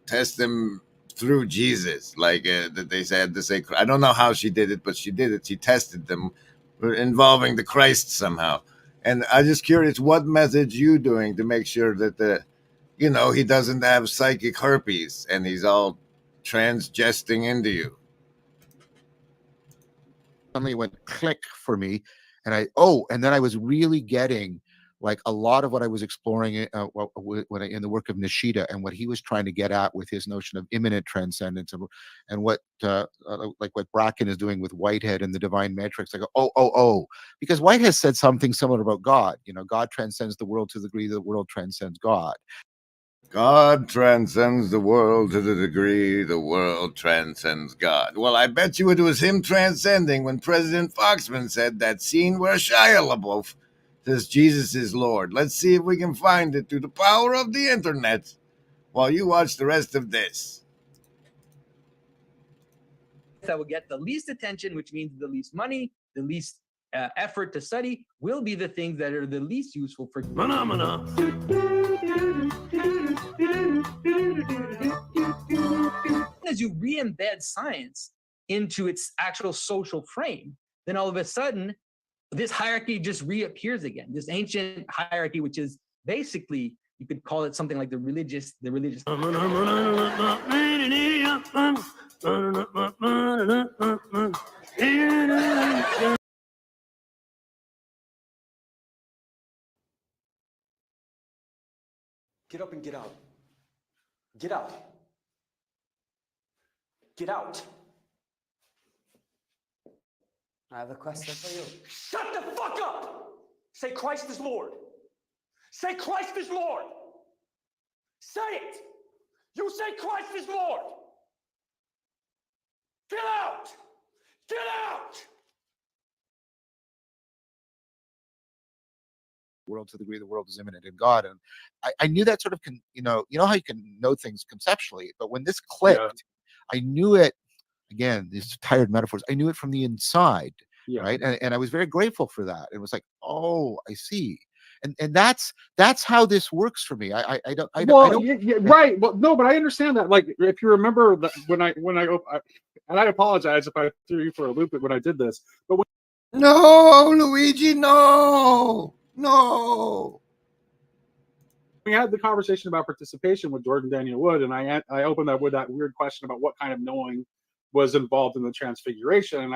test them through Jesus, like that they had to say. I don't know how she did it, but she did it. She tested them involving the Christ somehow. And I'm just curious, what methods you doing to make sure that he doesn't have psychic herpes and he's all transgesting into you. Suddenly it went click for me, and then I was really getting like a lot of what I was exploring in the work of Nishida, and what he was trying to get at with his notion of imminent transcendence, and what like what Bracken is doing with Whitehead and the divine matrix. I go, because Whitehead said something similar about God. God transcends the world to the degree the world transcends God. God transcends the world to the degree the world transcends God. Well, I bet you it was him transcending when President Foxman said that scene where Shia LaBeouf says Jesus is Lord. Let's see if we can find it through the power of the internet while you watch the rest of this. That will get the least attention, which means the least money, the least effort to study, will be the things that are the least useful for phenomena. As you re-embed science into its actual social frame, then all of a sudden, this hierarchy just reappears again. This ancient hierarchy, which is basically, you could call it something like the religious. Get up and get out. Get out. Get out. I have a question for you. Shut the fuck up! Say Christ is Lord. Say Christ is Lord. Say it. You say Christ is Lord. Get out. Get out. World to the degree the world is immanent in God, and I knew that sort of how you can know things conceptually, but when this clicked, I knew it. Again, these tired metaphors. I knew it from the inside, right? And I was very grateful for that. It was like, oh, I see, and that's how this works for me. I don't. Right. Well, no, but I understand that. Like, if you remember that when I and I apologize if I threw you for a loop when I did this, but no, Luigi, no. We had the conversation about participation with Jordan Daniel Wood, and I opened up with that weird question about what kind of knowing was involved in the transfiguration, and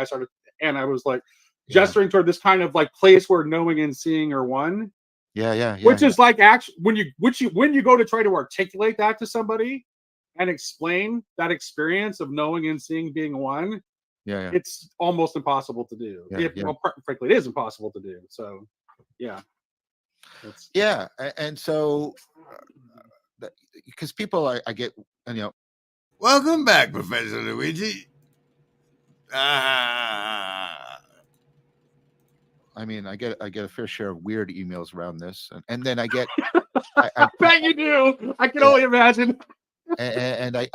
I was like gesturing toward this kind of like place where knowing and seeing are one. Which is like actually when you go to try to articulate that to somebody and explain that experience of knowing and seeing being one. It's almost impossible to do. Well, frankly, it is impossible to do. So, and so because people, I get, welcome back, Professor Luigi. I mean, I get a fair share of weird emails around this, and then I get. I bet you do. I can only imagine. And I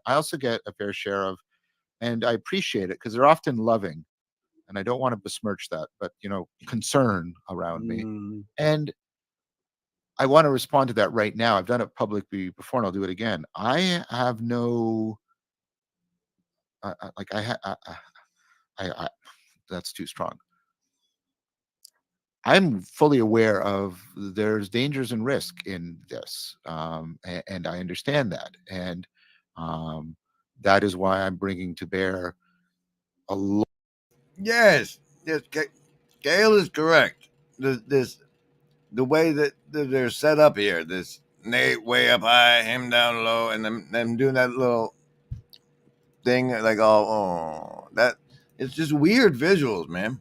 also get a fair share of, and I appreciate it because they're often loving, and I don't want to besmirch that, but concern around me, and I want to respond to that right now. I've done it publicly before, and I'll do it again. I have no, that's too strong. I'm fully aware of there's dangers and risk in this, and I understand that, and that is why I'm bringing to bear a lot. Yes, Gail is correct. The way that they're set up here, this Nate way up high, him down low, and them doing that little thing like that. It's just weird visuals, man.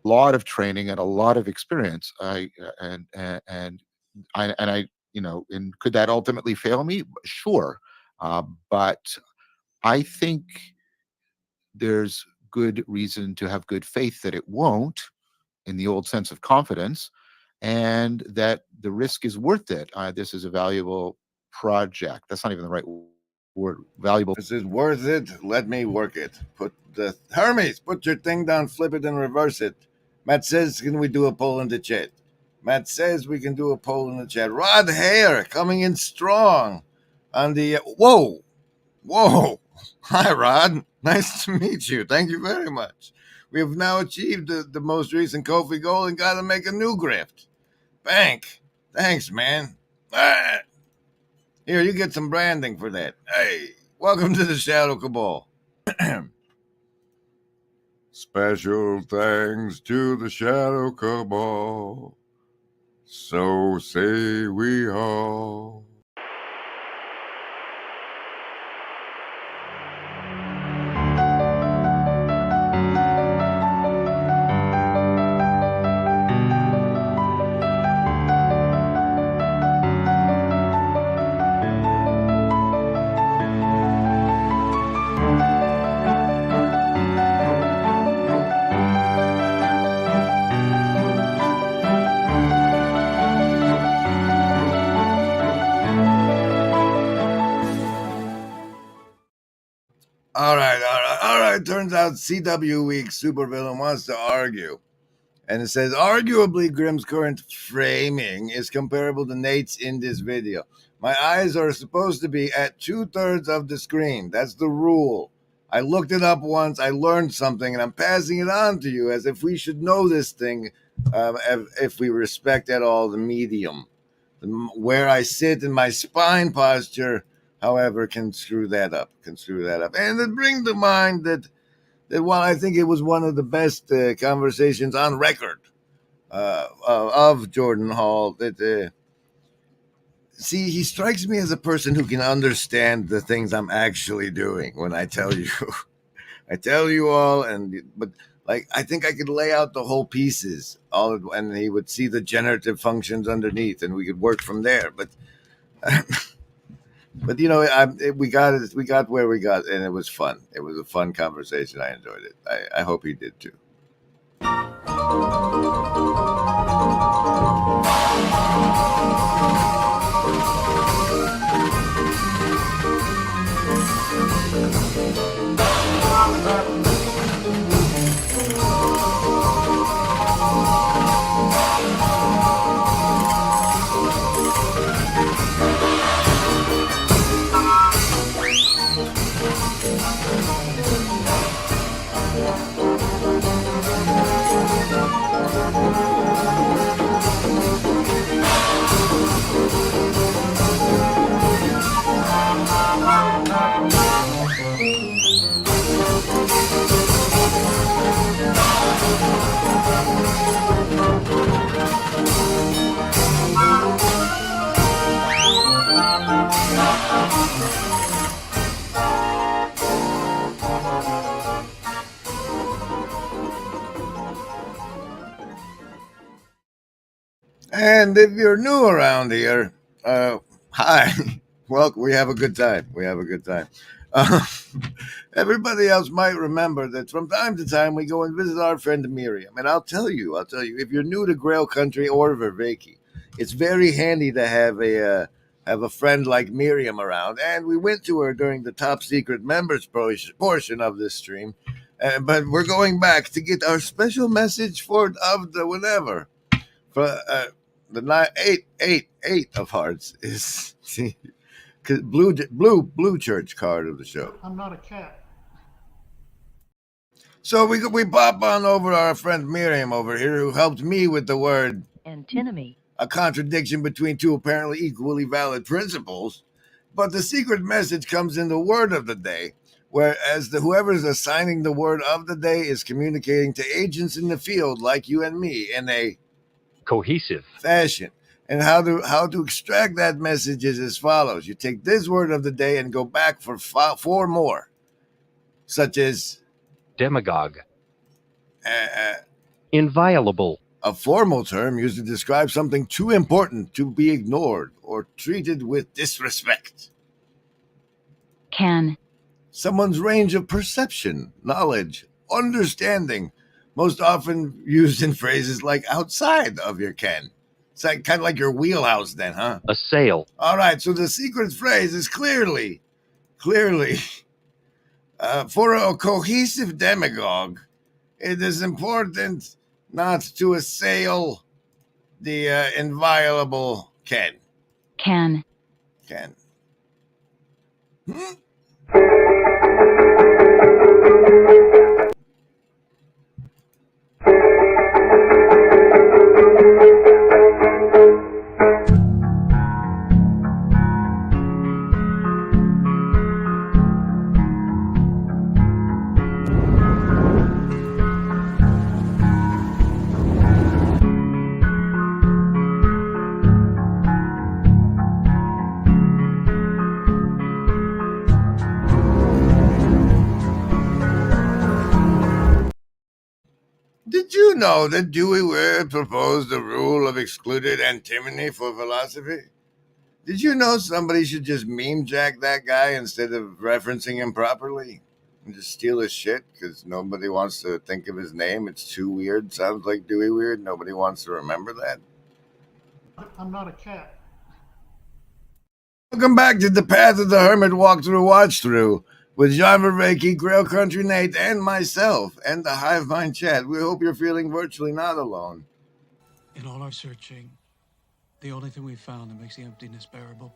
Lot of training and a lot of experience. And I, and could that ultimately fail me? Sure, but I think there's good reason to have good faith that it won't, in the old sense of confidence, and that the risk is worth it. This is a valuable project. That's not even the right word. Valuable. This is worth it. Let me work it. Put the Hermes, put your thing down, flip it, and reverse it. Matt says, can we do a poll in the chat? Matt says we can do a poll in the chat. Rod Hare coming in strong on the whoa. Hi, Rod. Nice to meet you. Thank you very much. We have now achieved the most recent Kofi goal and got to make a new grift. Bank. Thanks, man. Ah. Here, you get some branding for that. Hey, welcome to the Shadow Cabal. Special thanks to the Shadow Cabal. So say we all. All right. Turns out CW Week supervillain wants to argue. And it says, arguably, Grimm's current framing is comparable to Nate's in this video. My eyes are supposed to be at 2/3 of the screen. That's the rule. I looked it up once. I learned something, and I'm passing it on to you as if we should know this thing, if we respect at all the medium. Where I sit in my spine posture, however, can screw that up. And it brings to mind that while I think it was one of the best conversations on record of Jordan Hall, that see, he strikes me as a person who can understand the things I'm actually doing when I tell you. I tell you all, but like I think I could lay out the whole pieces, and he would see the generative functions underneath, and we could work from there. But but we got where we got, and it was fun. It was a fun conversation. I enjoyed it. I hope he did too. And if you're new around here, hi. Well, we have a good time. Everybody else might remember that from time to time we go and visit our friend Miriam. And I'll tell you, if you're new to Grail Country or Vervaeke, it's very handy to have a friend like Miriam around. And we went to her during the top secret members portion of this stream. But we're going back to get our special message of the whatever. For the 8 of hearts is blue church card of the show. I'm not a cat. So we pop on over to our friend Miriam over here, who helped me with the word antinomy, a contradiction between two apparently equally valid principles. But the secret message comes in the word of the day, whereas whoever's assigning the word of the day is communicating to agents in the field like you and me in a cohesive fashion. And how to extract that message is as follows. You take this word of the day and go back for 4 more, such as demagogue, inviolable, a formal term used to describe something too important to be ignored or treated with disrespect. Can. Someone's range of perception, knowledge, understanding, most often used in phrases like outside of your ken. It's like, kind of like your wheelhouse then, huh? assail, All right, so the secret phrase is clearly, for a cohesive demagogue, it is important not to assail the inviolable ken. Can. Did you know that Dewey Weir proposed the rule of excluded antimony for philosophy? Did you know somebody should just meme jack that guy instead of referencing him properly? And just steal his shit because nobody wants to think of his name. It's too weird. Sounds like Dewey Weird. Nobody wants to remember that. I'm not a cat. Welcome back to the Path of the Hermit Walkthrough Watch Through with John Vervaeke, Grail Country Nate, and myself, and the Hive Mind chat. We hope you're feeling virtually not alone. In all our searching, the only thing we've found that makes the emptiness bearable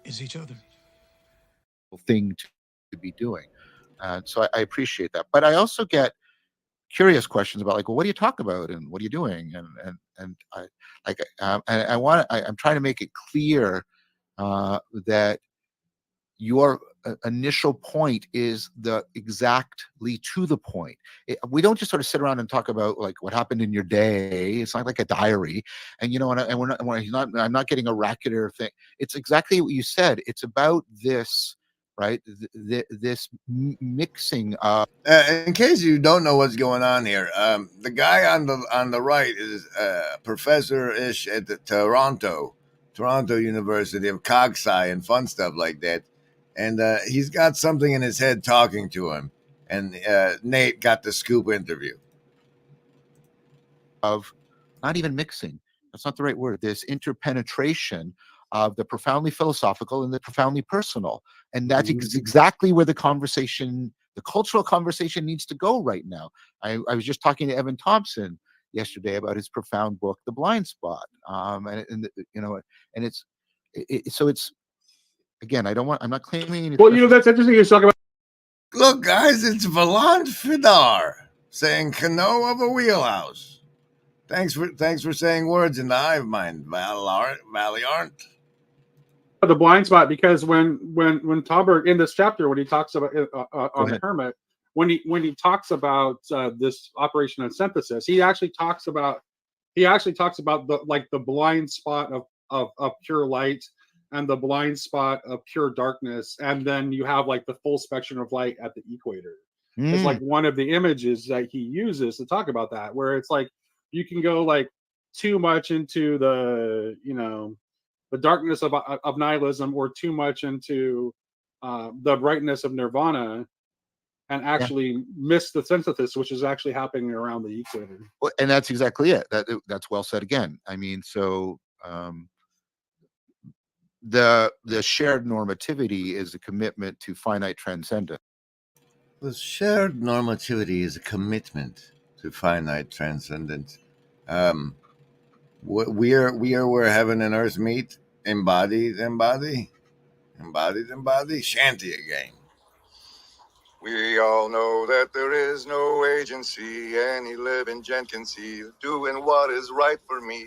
is each other. Thing to be doing. So I appreciate that. But I also get curious questions about like, well, what do you talk about and what are you doing? And I'm trying to make it clear that your initial point is the exactly to the point. We don't just sort of sit around and talk about like what happened in your day. It's not like a diary, and you know, I'm not getting a racketeer thing. It's exactly what you said. It's about this, right? This mixing of. In case you don't know what's going on here, the guy on the right is professor-ish at the Toronto University of Cogsci and fun stuff like that. And he's got something in his head talking to him. And Nate got the scoop interview. Of not even mixing. That's not the right word. This interpenetration of the profoundly philosophical and the profoundly personal. And that's exactly where the cultural conversation needs to go right now. I was just talking to Evan Thompson yesterday about his profound book, The Blind Spot. So it's, again, I'm not claiming any. Well, that's interesting you talk about. Look, guys, it's Valant Fidar saying Cano of a wheelhouse. Thanks for saying words in the hive mind, Valiant. The blind spot, because when Tauberg in this chapter, when he talks about on the Hermit, when he talks about this operation of synthesis, he actually talks about the blind spot of pure light and the blind spot of pure darkness, and then you have like the full spectrum of light at the equator. It's like one of the images that he uses to talk about that, where it's like you can go like too much into the the darkness of nihilism, or too much into the brightness of nirvana, and actually miss the synthesis, which is actually happening around the equator. Well, and that's exactly it. That's well said again. I mean, so the shared normativity is a commitment to finite transcendence. The shared normativity is a commitment to finite transcendence. We are where heaven and earth meet. Embody, shanty again. We all know that there is no agency any living gent can see. Doing what is right for me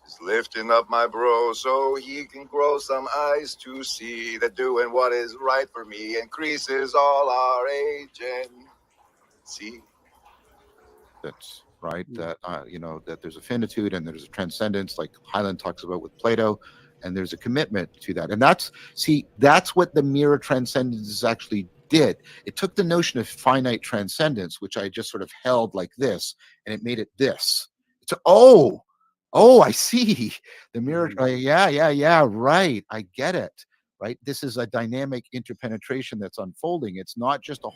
is lifting up my bro so he can grow some eyes to see that doing what is right for me increases all our agency. That's right? That that there's a finitude and there's a transcendence, like Highland talks about with Plato, and there's a commitment to that. And that's what the mirror transcendence actually did. It took the notion of finite transcendence, which I just sort of held like this, and it made it this. It's I see the mirror. Yeah, right. I get it. Right. This is a dynamic interpenetration that's unfolding. It's not just a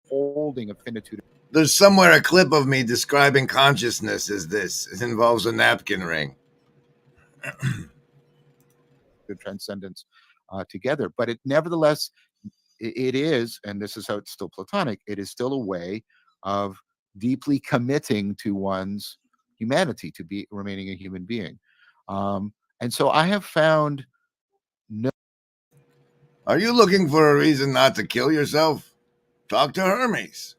holding of finitude. There's somewhere a clip of me describing consciousness as this. It involves a napkin ring. The transcendence together, but it nevertheless it is, and this is how it's still Platonic. It is still a way of deeply committing to one's humanity, to be remaining a human being. And so I have found no. Are you looking for a reason not to kill yourself? Talk to Hermes.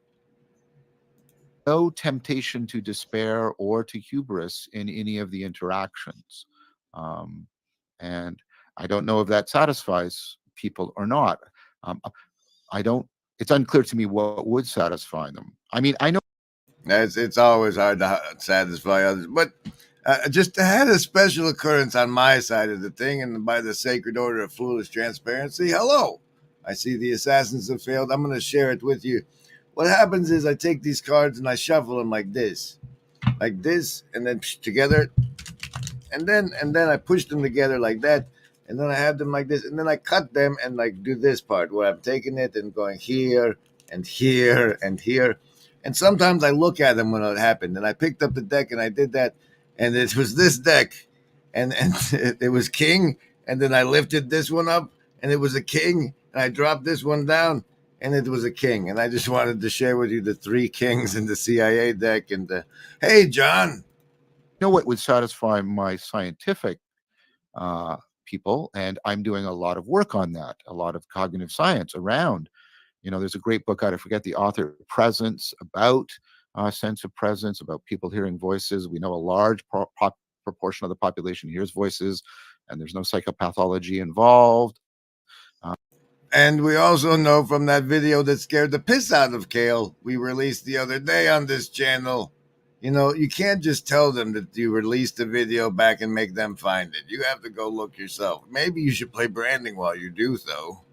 No temptation to despair or to hubris in any of the interactions. And I don't know if that satisfies people or not. I don't, it's unclear to me what would satisfy them. I mean, I know. It's always hard to satisfy others, but just had a special occurrence on my side of the thing, and by the sacred order of foolish transparency, hello. I see the assassins have failed. I'm going to share it with you. What happens is I take these cards and I shuffle them like this, and then together, and then I push them together like that, and then I have them like this, and then I cut them and like do this part where I'm taking it and going here and here and here. And sometimes I look at them when it happened, and I picked up the deck and I did that, and it was this deck, and it was king, and then I lifted this one up, and it was a king, and I dropped this one down, and it was a king. And I just wanted to share with you the 3 kings in the CIA deck. And hey, John. You know what would satisfy my scientific people, and I'm doing a lot of work on that, a lot of cognitive science around. There's a great book out, I forget the author, Presence, about sense of presence, about people hearing voices. We know a large proportion of the population hears voices, and there's no psychopathology involved. And we also know from that video that scared the piss out of Kale we released the other day on this channel, you can't just tell them that you released a video back and make them find it. You have to go look yourself. Maybe you should play branding while you do so.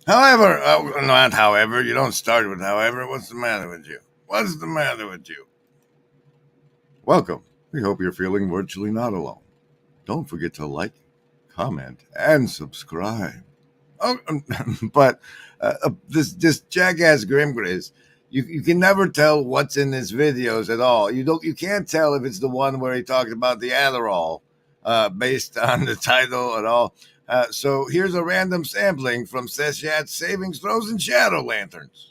However, not however, you don't start with however. What's the matter with you? What's the matter with you? Welcome. We hope you're feeling virtually not alone. Don't forget to like, comment, and subscribe. Oh, but this jackass Grimgriz, you can never tell what's in his videos at all. You can't tell if it's the one where he talked about the Adderall based on the title at all. So here's a random sampling from Seshat's Savings Throws and Shadow Lanterns.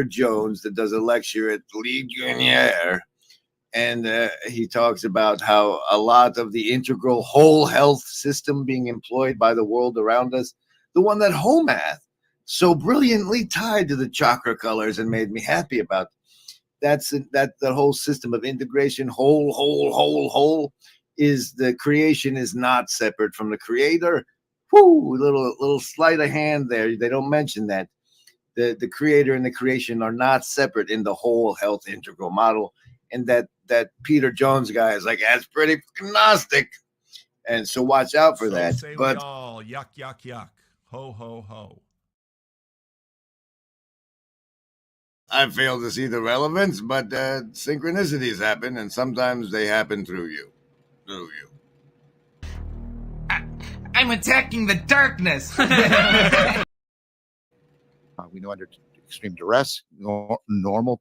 Jones that does a lecture at Ligonier, and he talks about how a lot of the integral whole health system being employed by the world around us, the one that Homath so brilliantly tied to the chakra colors and made me happy about, that the whole system of integration, whole, is the creation is not separate from the creator, Whoo, little sleight of hand there. They don't mention that the creator and the creation are not separate in the whole health integral model, and that Peter Jones guy is like, that's pretty Gnostic, and so watch out for So that. say But we all, yuck, yuck, yuck, ho, ho, ho. I fail to see the relevance, but synchronicities happen, and sometimes they happen through you. I'm attacking the darkness. We know under extreme duress, normal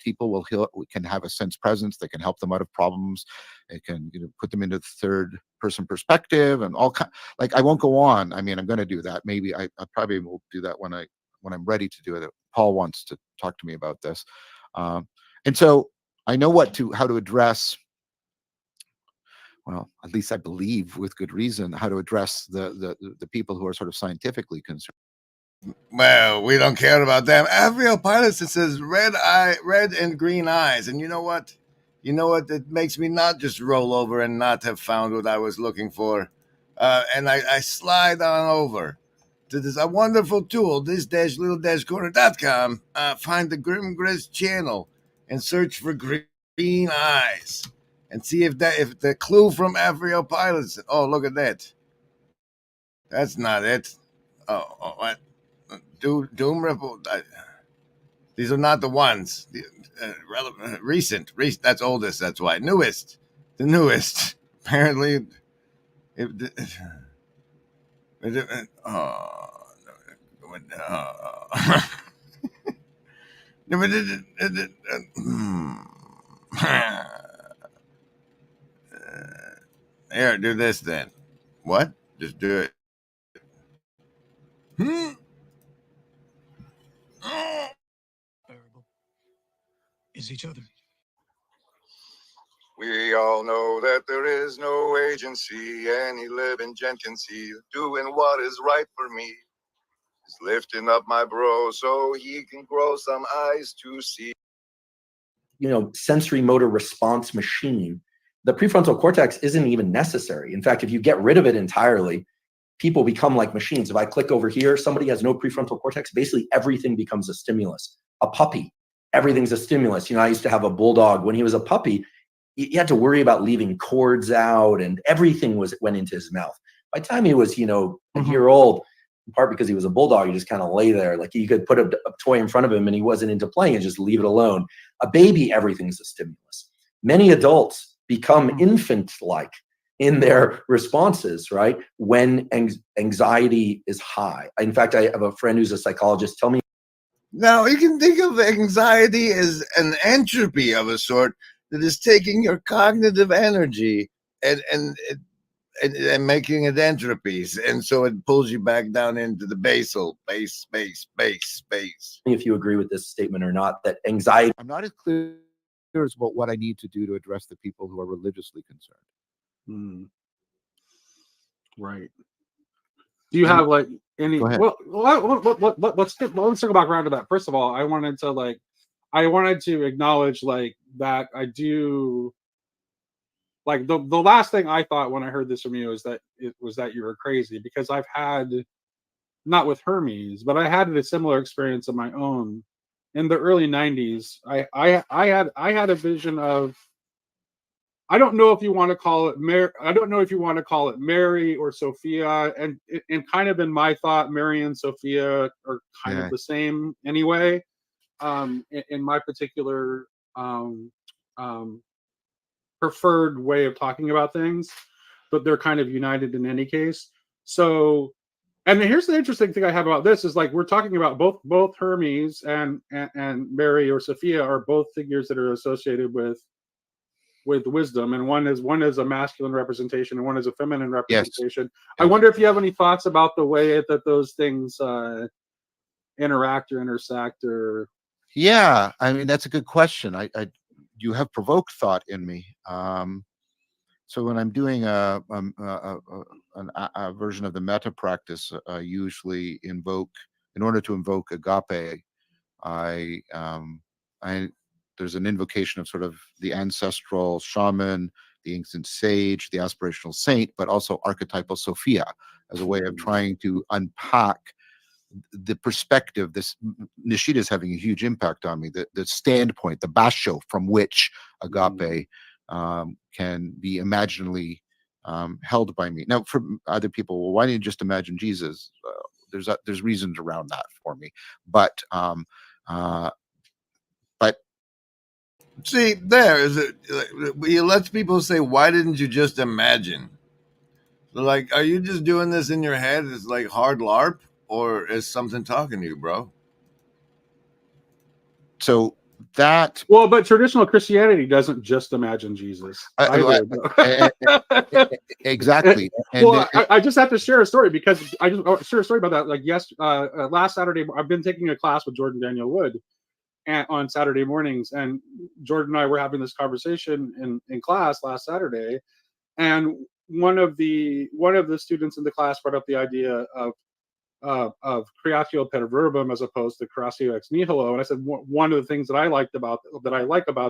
people will heal. We can have a sense presence that can help them out of problems. It can put them into the third person perspective and all kind. Like, I won't go on. I mean, I'm going to do that. Maybe I probably will do that when I'm ready to do it. Paul wants to talk to me about this, and so I know how to address. Well, at least I believe, with good reason, how to address the people who are sort of scientifically concerned. Well, we don't care about them. Aerial pilots, it says red and green eyes. And you know what? It makes me not just roll over and not have found what I was looking for. And I slide on over to this a wonderful tool, this-little-corner.com. Find the Grim Grizz channel and search for green eyes and see if the clue from aerial pilots. Oh, look at that. That's not it. Oh, what? Doom Report. These are not the ones. Relevant, recent. That's oldest. That's why. Newest. The newest. Apparently. Here, do this then. What? Just do it. Is each other. We all know that there is no agency any living gent can see. Doing what is right for me is lifting up my bro so he can grow some eyes to see. Sensory motor response machine. The prefrontal cortex isn't even necessary. In fact, if you get rid of it entirely, people become like machines. If I click over here, somebody has no prefrontal cortex, basically everything becomes a stimulus. A puppy, everything's a stimulus. I used to have a bulldog. When he was a puppy, you had to worry about leaving cords out, and everything went into his mouth. By the time he was, a year old, in part because he was a bulldog, he just kind of lay there. Like, you could put a toy in front of him and he wasn't into playing and just leave it alone. A baby, everything's a stimulus. Many adults become infant-like in their responses, right? When anxiety is high. In fact, I have a friend who's a psychologist. Tell me. Now, you can think of anxiety as an entropy of a sort that is taking your cognitive energy and making it entropies. And so it pulls you back down into the basal, base. If you agree with this statement or not, that anxiety. I'm not as clear as about what I need to do to address the people who are religiously concerned. Right. Do you have like any? Go ahead. Well, let's circle back around to that. First of all, I wanted to acknowledge that I do. Like the last thing I thought when I heard this from you is that you were crazy, because I've had, not with Hermes, but I had a similar experience of my own in the early 90s. I had a vision of, I don't know if you want to call it Mary or Sophia, and kind of in my thought, Mary and Sophia are kind of the same anyway. In my particular preferred way of talking about things, but they're kind of united in any case. So, and here's the interesting thing I have about this is, like, we're talking about both Hermes and Mary or Sophia are both figures that are associated with wisdom, and one is a masculine representation and one is a feminine representation. Yes. I wonder if you have any thoughts about the way that those things interact or intersect, or. Yeah, I mean, that's a good question. You have provoked thought in me. So when I'm doing a version of the meta practice, I usually invoke, in order to invoke agape, there's an invocation of sort of the ancestral shaman, the ancient sage, the aspirational saint, but also archetypal Sophia as a way of trying to unpack the perspective. This Nishida is having a huge impact on me. The standpoint, the basho from which agape can be imaginally held by me. Now, for other people, well, why didn't you just imagine Jesus? There's reasons around that for me, but see, there is it. It lets people say, "Why didn't you just imagine?" Like, are you just doing this in your head? It's like hard LARP, or is something talking to you, bro? So that but traditional Christianity doesn't just imagine Jesus either. Exactly. And well, I just have to share a story because I just share a story about that. Like last Saturday, I've been taking a class with Jordan Daniel Wood on Saturday mornings, and Jordan and I were having this conversation in class last Saturday, and one of the students in the class brought up the idea of creatio per verbum as opposed to creatio ex nihilo, and I said one of the things that I like about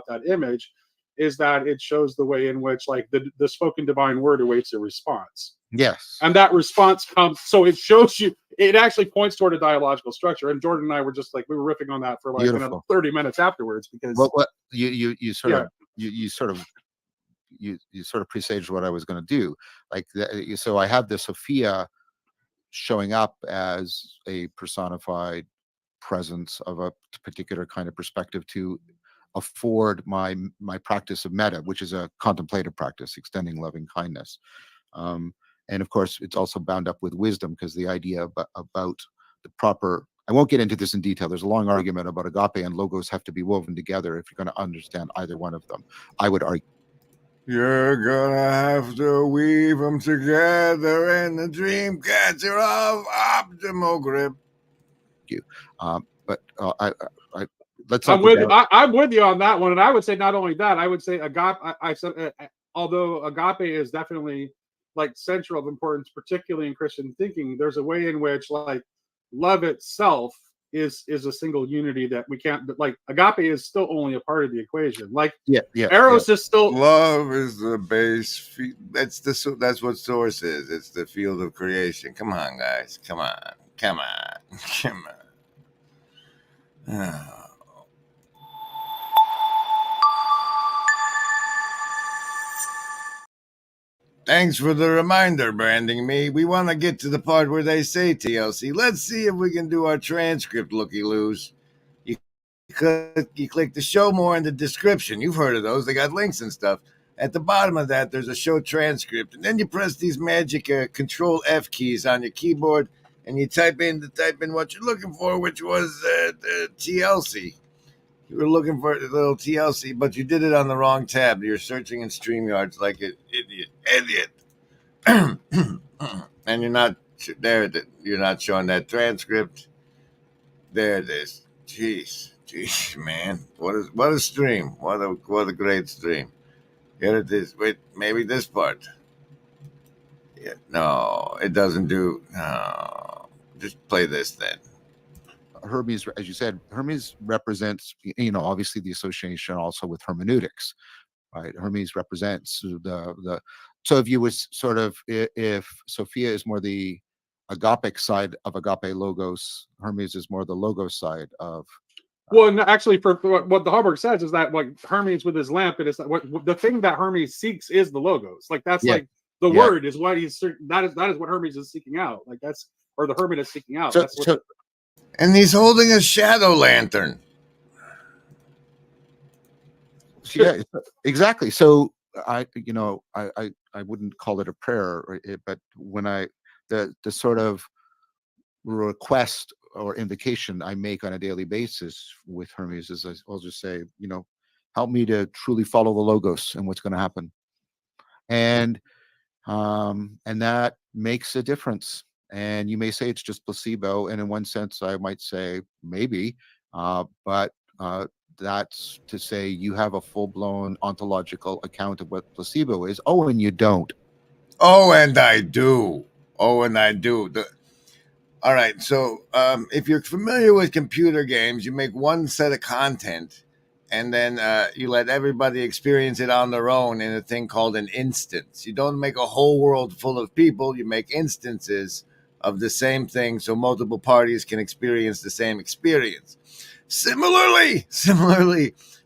that image is that it shows the way in which like the spoken divine word awaits a response. Yes. And that response comes, so it shows you, it actually points toward a dialogical structure. And Jordan and I were just like, we were riffing on that for like 30 minutes afterwards because what you sort of presaged what I was going to do. Like, so I have the Sophia showing up as a personified presence of a particular kind of perspective to afford my practice of metta, which is a contemplative practice, extending loving kindness. And of course, it's also bound up with wisdom, because the idea about the proper, I won't get into this in detail. There's a long argument about agape and logos have to be woven together if you're going to understand either one of them. I would argue. You're gonna have to weave them together in the dream catcher of optimal grip. But let's. I'm with you on that one, and I would say not only that. I would say agape. I said although agape is definitely like central of importance, particularly in Christian thinking, there's a way in which like love itself is a single unity that we can't, like agape is still only a part of the equation. Like Eros is still, love is the base. That's what source is. It's the field of creation. Come on, guys. Come on. Thanks for the reminder, Branding Me. We want to get to the part where they say TLC. Let's see if we can do our transcript looky-loos. You click the show more in the description. You've heard of those. They got links and stuff. At the bottom of that, there's a show transcript. And then you press these magic Control F keys on your keyboard, and you type in what you're looking for, which was the TLC. You were looking for a little TLC, but you did it on the wrong tab. You're searching in StreamYard like an idiot. And you're not there. You're not showing that transcript. There it is. Jeez, man. What a stream. What a great stream. Here it is. Wait, maybe this part. Yeah, no, it doesn't do. No, just play this then. Hermes, as you said, Hermes represents, obviously the association also with hermeneutics, right? Hermes represents the. So if you was sort of, if Sophia is more the agapic side of agape logos, Hermes is more the logos side of. Well, no, actually, for what the Harburg says is that like Hermes with his lamp, it is what the thing that Hermes seeks is the logos. Like that's like the word is what he's that is what Hermes is seeking out. Like that's, or the hermit is seeking out. That's what and he's holding a shadow lantern. Yeah, exactly. So I wouldn't call it a prayer, but when the sort of request or invocation I make on a daily basis with Hermes is I'll just say, help me to truly follow the logos and what's going to happen, and that makes a difference. And you may say it's just placebo, and in one sense, I might say maybe, but that's to say you have a full-blown ontological account of what placebo is. Oh, and you don't. Oh, and I do. All right. So if you're familiar with computer games, you make one set of content, and then you let everybody experience it on their own in a thing called an instance. You don't make a whole world full of people. You make instances of the same thing so multiple parties can experience the same experience. Similarly,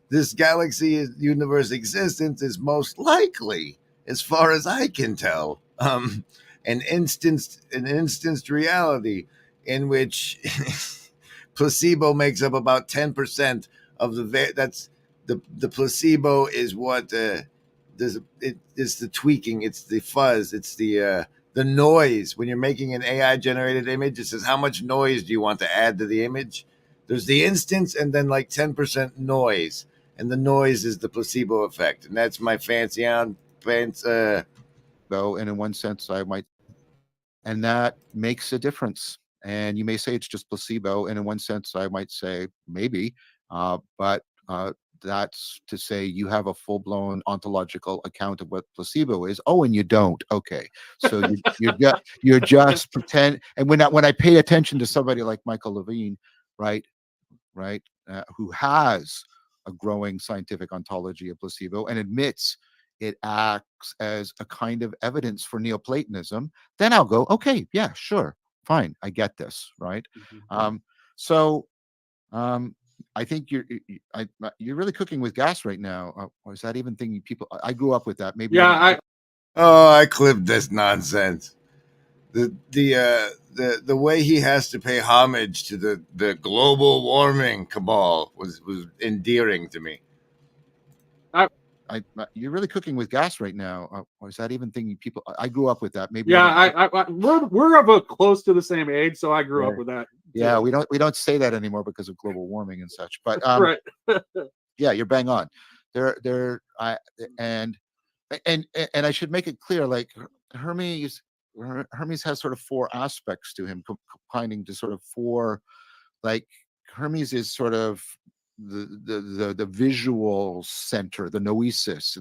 this galaxy universe existence is most likely, as far as I can tell, an instanced reality in which placebo makes up about 10% of that's the placebo is what it's the tweaking, it's the fuzz, it's the noise. When you're making an AI generated image, it says how much noise do you want to add to the image. There's the instance and then like 10% noise, and the noise is the placebo effect, and that's my fancy on pants. Though, and in one sense, I might, and that makes a difference. And you may say it's just placebo, and in one sense, I might say maybe, but that's to say you have a full-blown ontological account of what placebo is. Oh, and you don't. Okay, so you're just pretend. And when I pay attention to somebody like Michael Levine, right, who has a growing scientific ontology of placebo and admits it acts as a kind of evidence for Neoplatonism, then I'll go, okay, yeah, sure, fine, I get this, right? So I think you're really cooking with gas right now. Or is that even thing people? I grew up with that. Maybe. Yeah, I clipped this nonsense. The way he has to pay homage to the global warming cabal was endearing to me. You're really cooking with gas right now. Or is that even thing people? I grew up with that. Maybe. Yeah, we're of a close to the same age, so I grew up with that. Yeah, we don't say that anymore because of global warming and such. But right. Yeah, you're bang on. And I should make it clear, like Hermes has sort of four aspects to him, combining to sort of four, like Hermes is sort of the visual center, the noesis.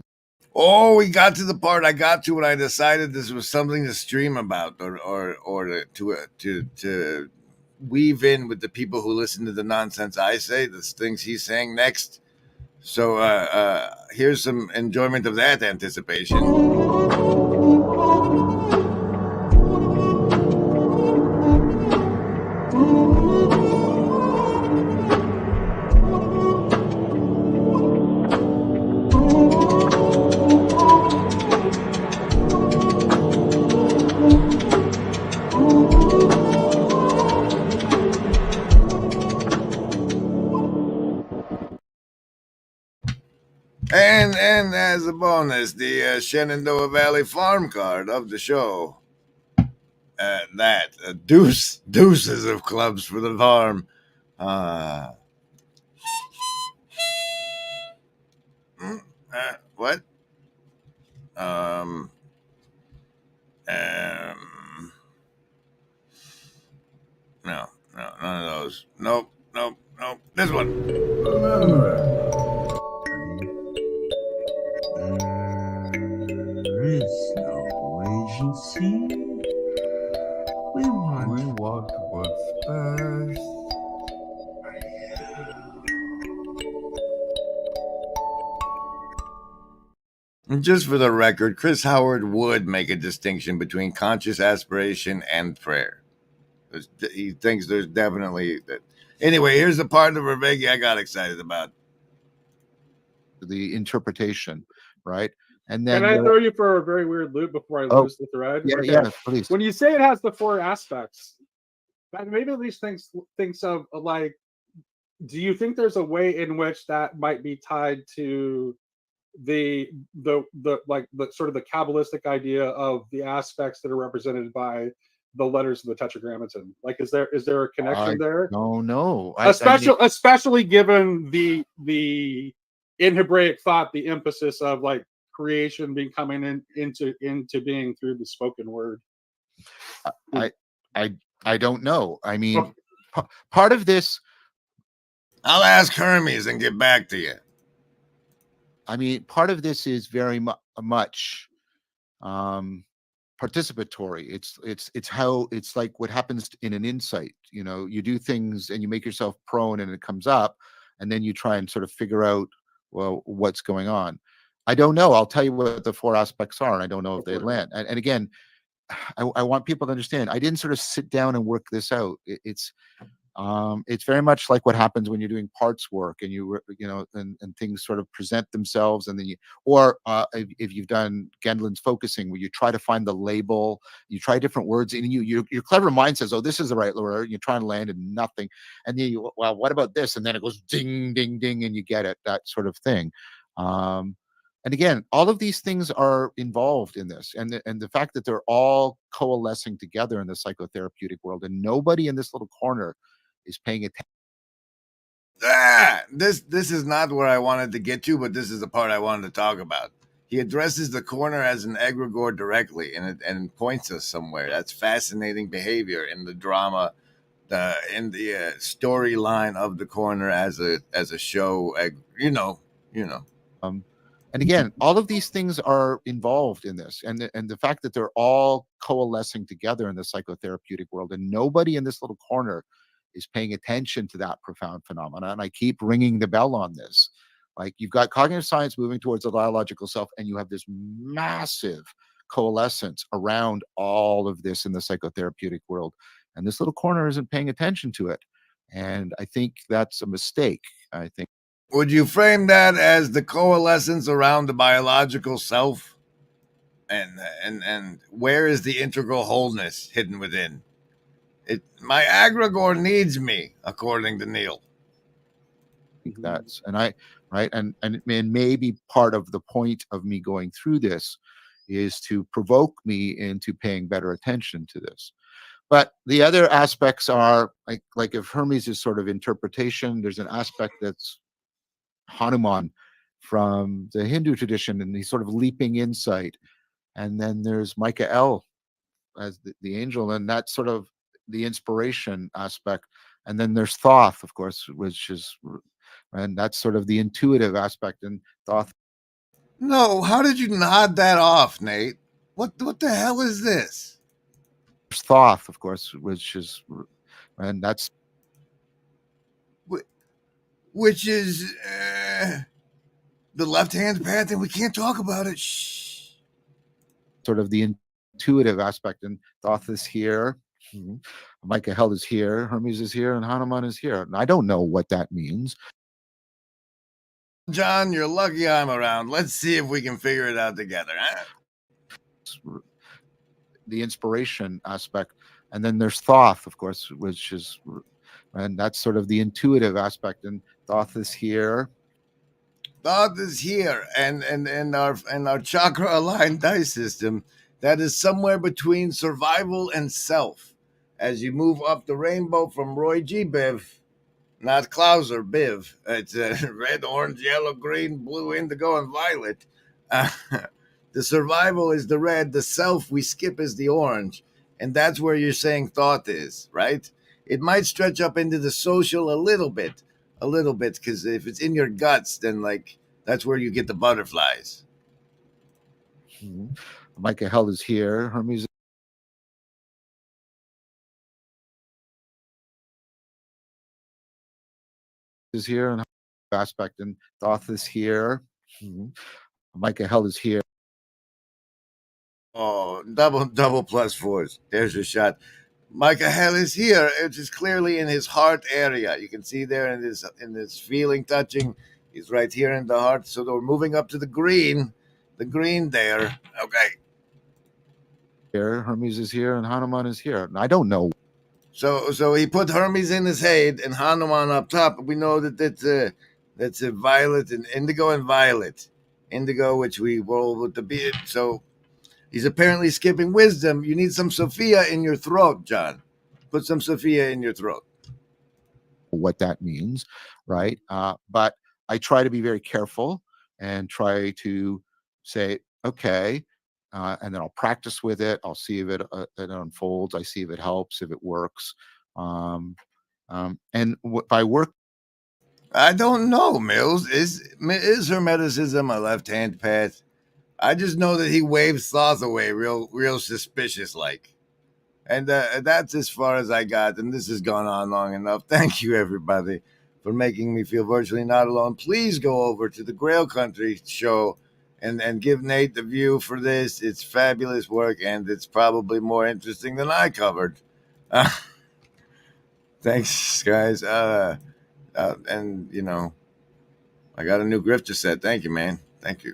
Oh, we got to the part I got to when I decided this was something to stream about, or to weave in with the people who listen to the nonsense I say, the things he's saying next. So here's some enjoyment of that anticipation. And as a bonus, the Shenandoah Valley farm card of the show. Deuces of clubs for the farm. What? No, none of those. Nope. This one. There is no agency. We want what's best. Just for the record, Chris Howard would make a distinction between conscious aspiration and prayer. He thinks there's definitely that. Anyway, here's the part of Vervegi I got excited about. The interpretation, right? And then can I throw you for a very weird loop before I lose the thread? Yeah, Okay. yeah, please. When you say it has the four aspects, that maybe at least thinks of like, do you think there's a way in which that might be tied to the like the sort of the Kabbalistic idea of the aspects that are represented by the letters of the Tetragrammaton? Like, is there a connection there? No. Especially given the in Hebraic thought, the emphasis of like creation being coming into being through the spoken word. I don't know. I mean, part of this. I'll ask Hermes and get back to you. I mean, part of this is very much participatory. It's how it's like what happens in an insight. You know, you do things and you make yourself prone, and it comes up, and then you try and sort of figure out, well, what's going on. I don't know. I'll tell you what the 4 aspects are, and I don't know if they land. And again, I want people to understand. I didn't sort of sit down and work this out. It's very much like what happens when you're doing parts work, and and things sort of present themselves, and then if you've done Gendlin's focusing, where you try to find the label, you try different words, and your clever mind says, "Oh, this is the right word." And you try and land in nothing, and then well, what about this? And then it goes ding, ding, ding, and you get it. That sort of thing. And again, all of these things are involved in this, and the fact that they're all coalescing together in the psychotherapeutic world, and nobody in this little corner is paying attention. This is not where I wanted to get to, but this is the part I wanted to talk about. He addresses the corner as an egregore directly, and points us somewhere. That's fascinating behavior in the drama, in the storyline of the corner as a show. And again, all of these things are involved in this, and the fact that they're all coalescing together in the psychotherapeutic world, and nobody in this little corner is paying attention to that profound phenomena. And I keep ringing the bell on this. Like, you've got cognitive science moving towards the biological self, and you have this massive coalescence around all of this in the psychotherapeutic world, and this little corner isn't paying attention to it. And I think that's a mistake. I think. Would you frame that as the coalescence around the biological self? And where is the integral wholeness hidden within? My egregore needs me, according to Neil. I think that's, and maybe part of the point of me going through this is to provoke me into paying better attention to this. But the other aspects are like if Hermes is sort of interpretation, there's an aspect that's Hanuman from the Hindu tradition, and he's sort of leaping insight. And then there's Michael as the angel, and that's sort of the inspiration aspect. And then there's Thoth, of course, and that's sort of the intuitive aspect. And Thoth. No, how did you nod that off, Nate? What the hell is this? There's Thoth, of course, and that's. Which is the left-hand path, and we can't talk about it. Shh. Sort of the intuitive aspect, and Thoth is here. Michael is here, Hermes is here, and Hanuman is here. And I don't know what that means. John, you're lucky I'm around. Let's see if we can figure it out together. Huh? The inspiration aspect, and then there's Thoth, of course, and that's sort of the intuitive aspect. And Thoth is here. Thoth is here, and our chakra aligned dice system that is somewhere between survival and self. As you move up the rainbow from Roy G. Biv, not Klauser, Biv. It's red, orange, yellow, green, blue, indigo, and violet. The survival is the red. The self we skip is the orange. And that's where you're saying Thoth is, right? It might stretch up into the social a little bit, because if it's in your guts, then that's where you get the butterflies. Michael is here, Hermes is here, and aspect, and Thoth is here. Michael is here. Oh, double plus fours. There's your shot. Michael is here. It is clearly in his heart area. You can see there in this feeling touching. He's right here in the heart. So we're moving up to the green there. Okay. Here, Hermes is here, and Hanuman is here. And I don't know. So he put Hermes in his head and Hanuman up top. We know that that's a violet and indigo and violet. Indigo, which we roll with the beard. So he's apparently skipping wisdom. You need some Sophia in your throat, John. Put some Sophia in your throat. What that means, right? But I try to be very careful and try to say, okay, and then I'll practice with it. I'll see if it unfolds. I see if it helps, if it works. And if I work, I don't know, Mills. Is Hermeticism a left-hand path? I just know that he waves Thoth away real suspicious like. And that's as far as I got, and this has gone on long enough. Thank you, everybody, for making me feel virtually not alone. Please go over to the Grail Country show and give Nate the view for this. It's fabulous work, and it's probably more interesting than I covered. Thanks, guys. And, you know, I got a new grifter set. Thank you, man. Thank you.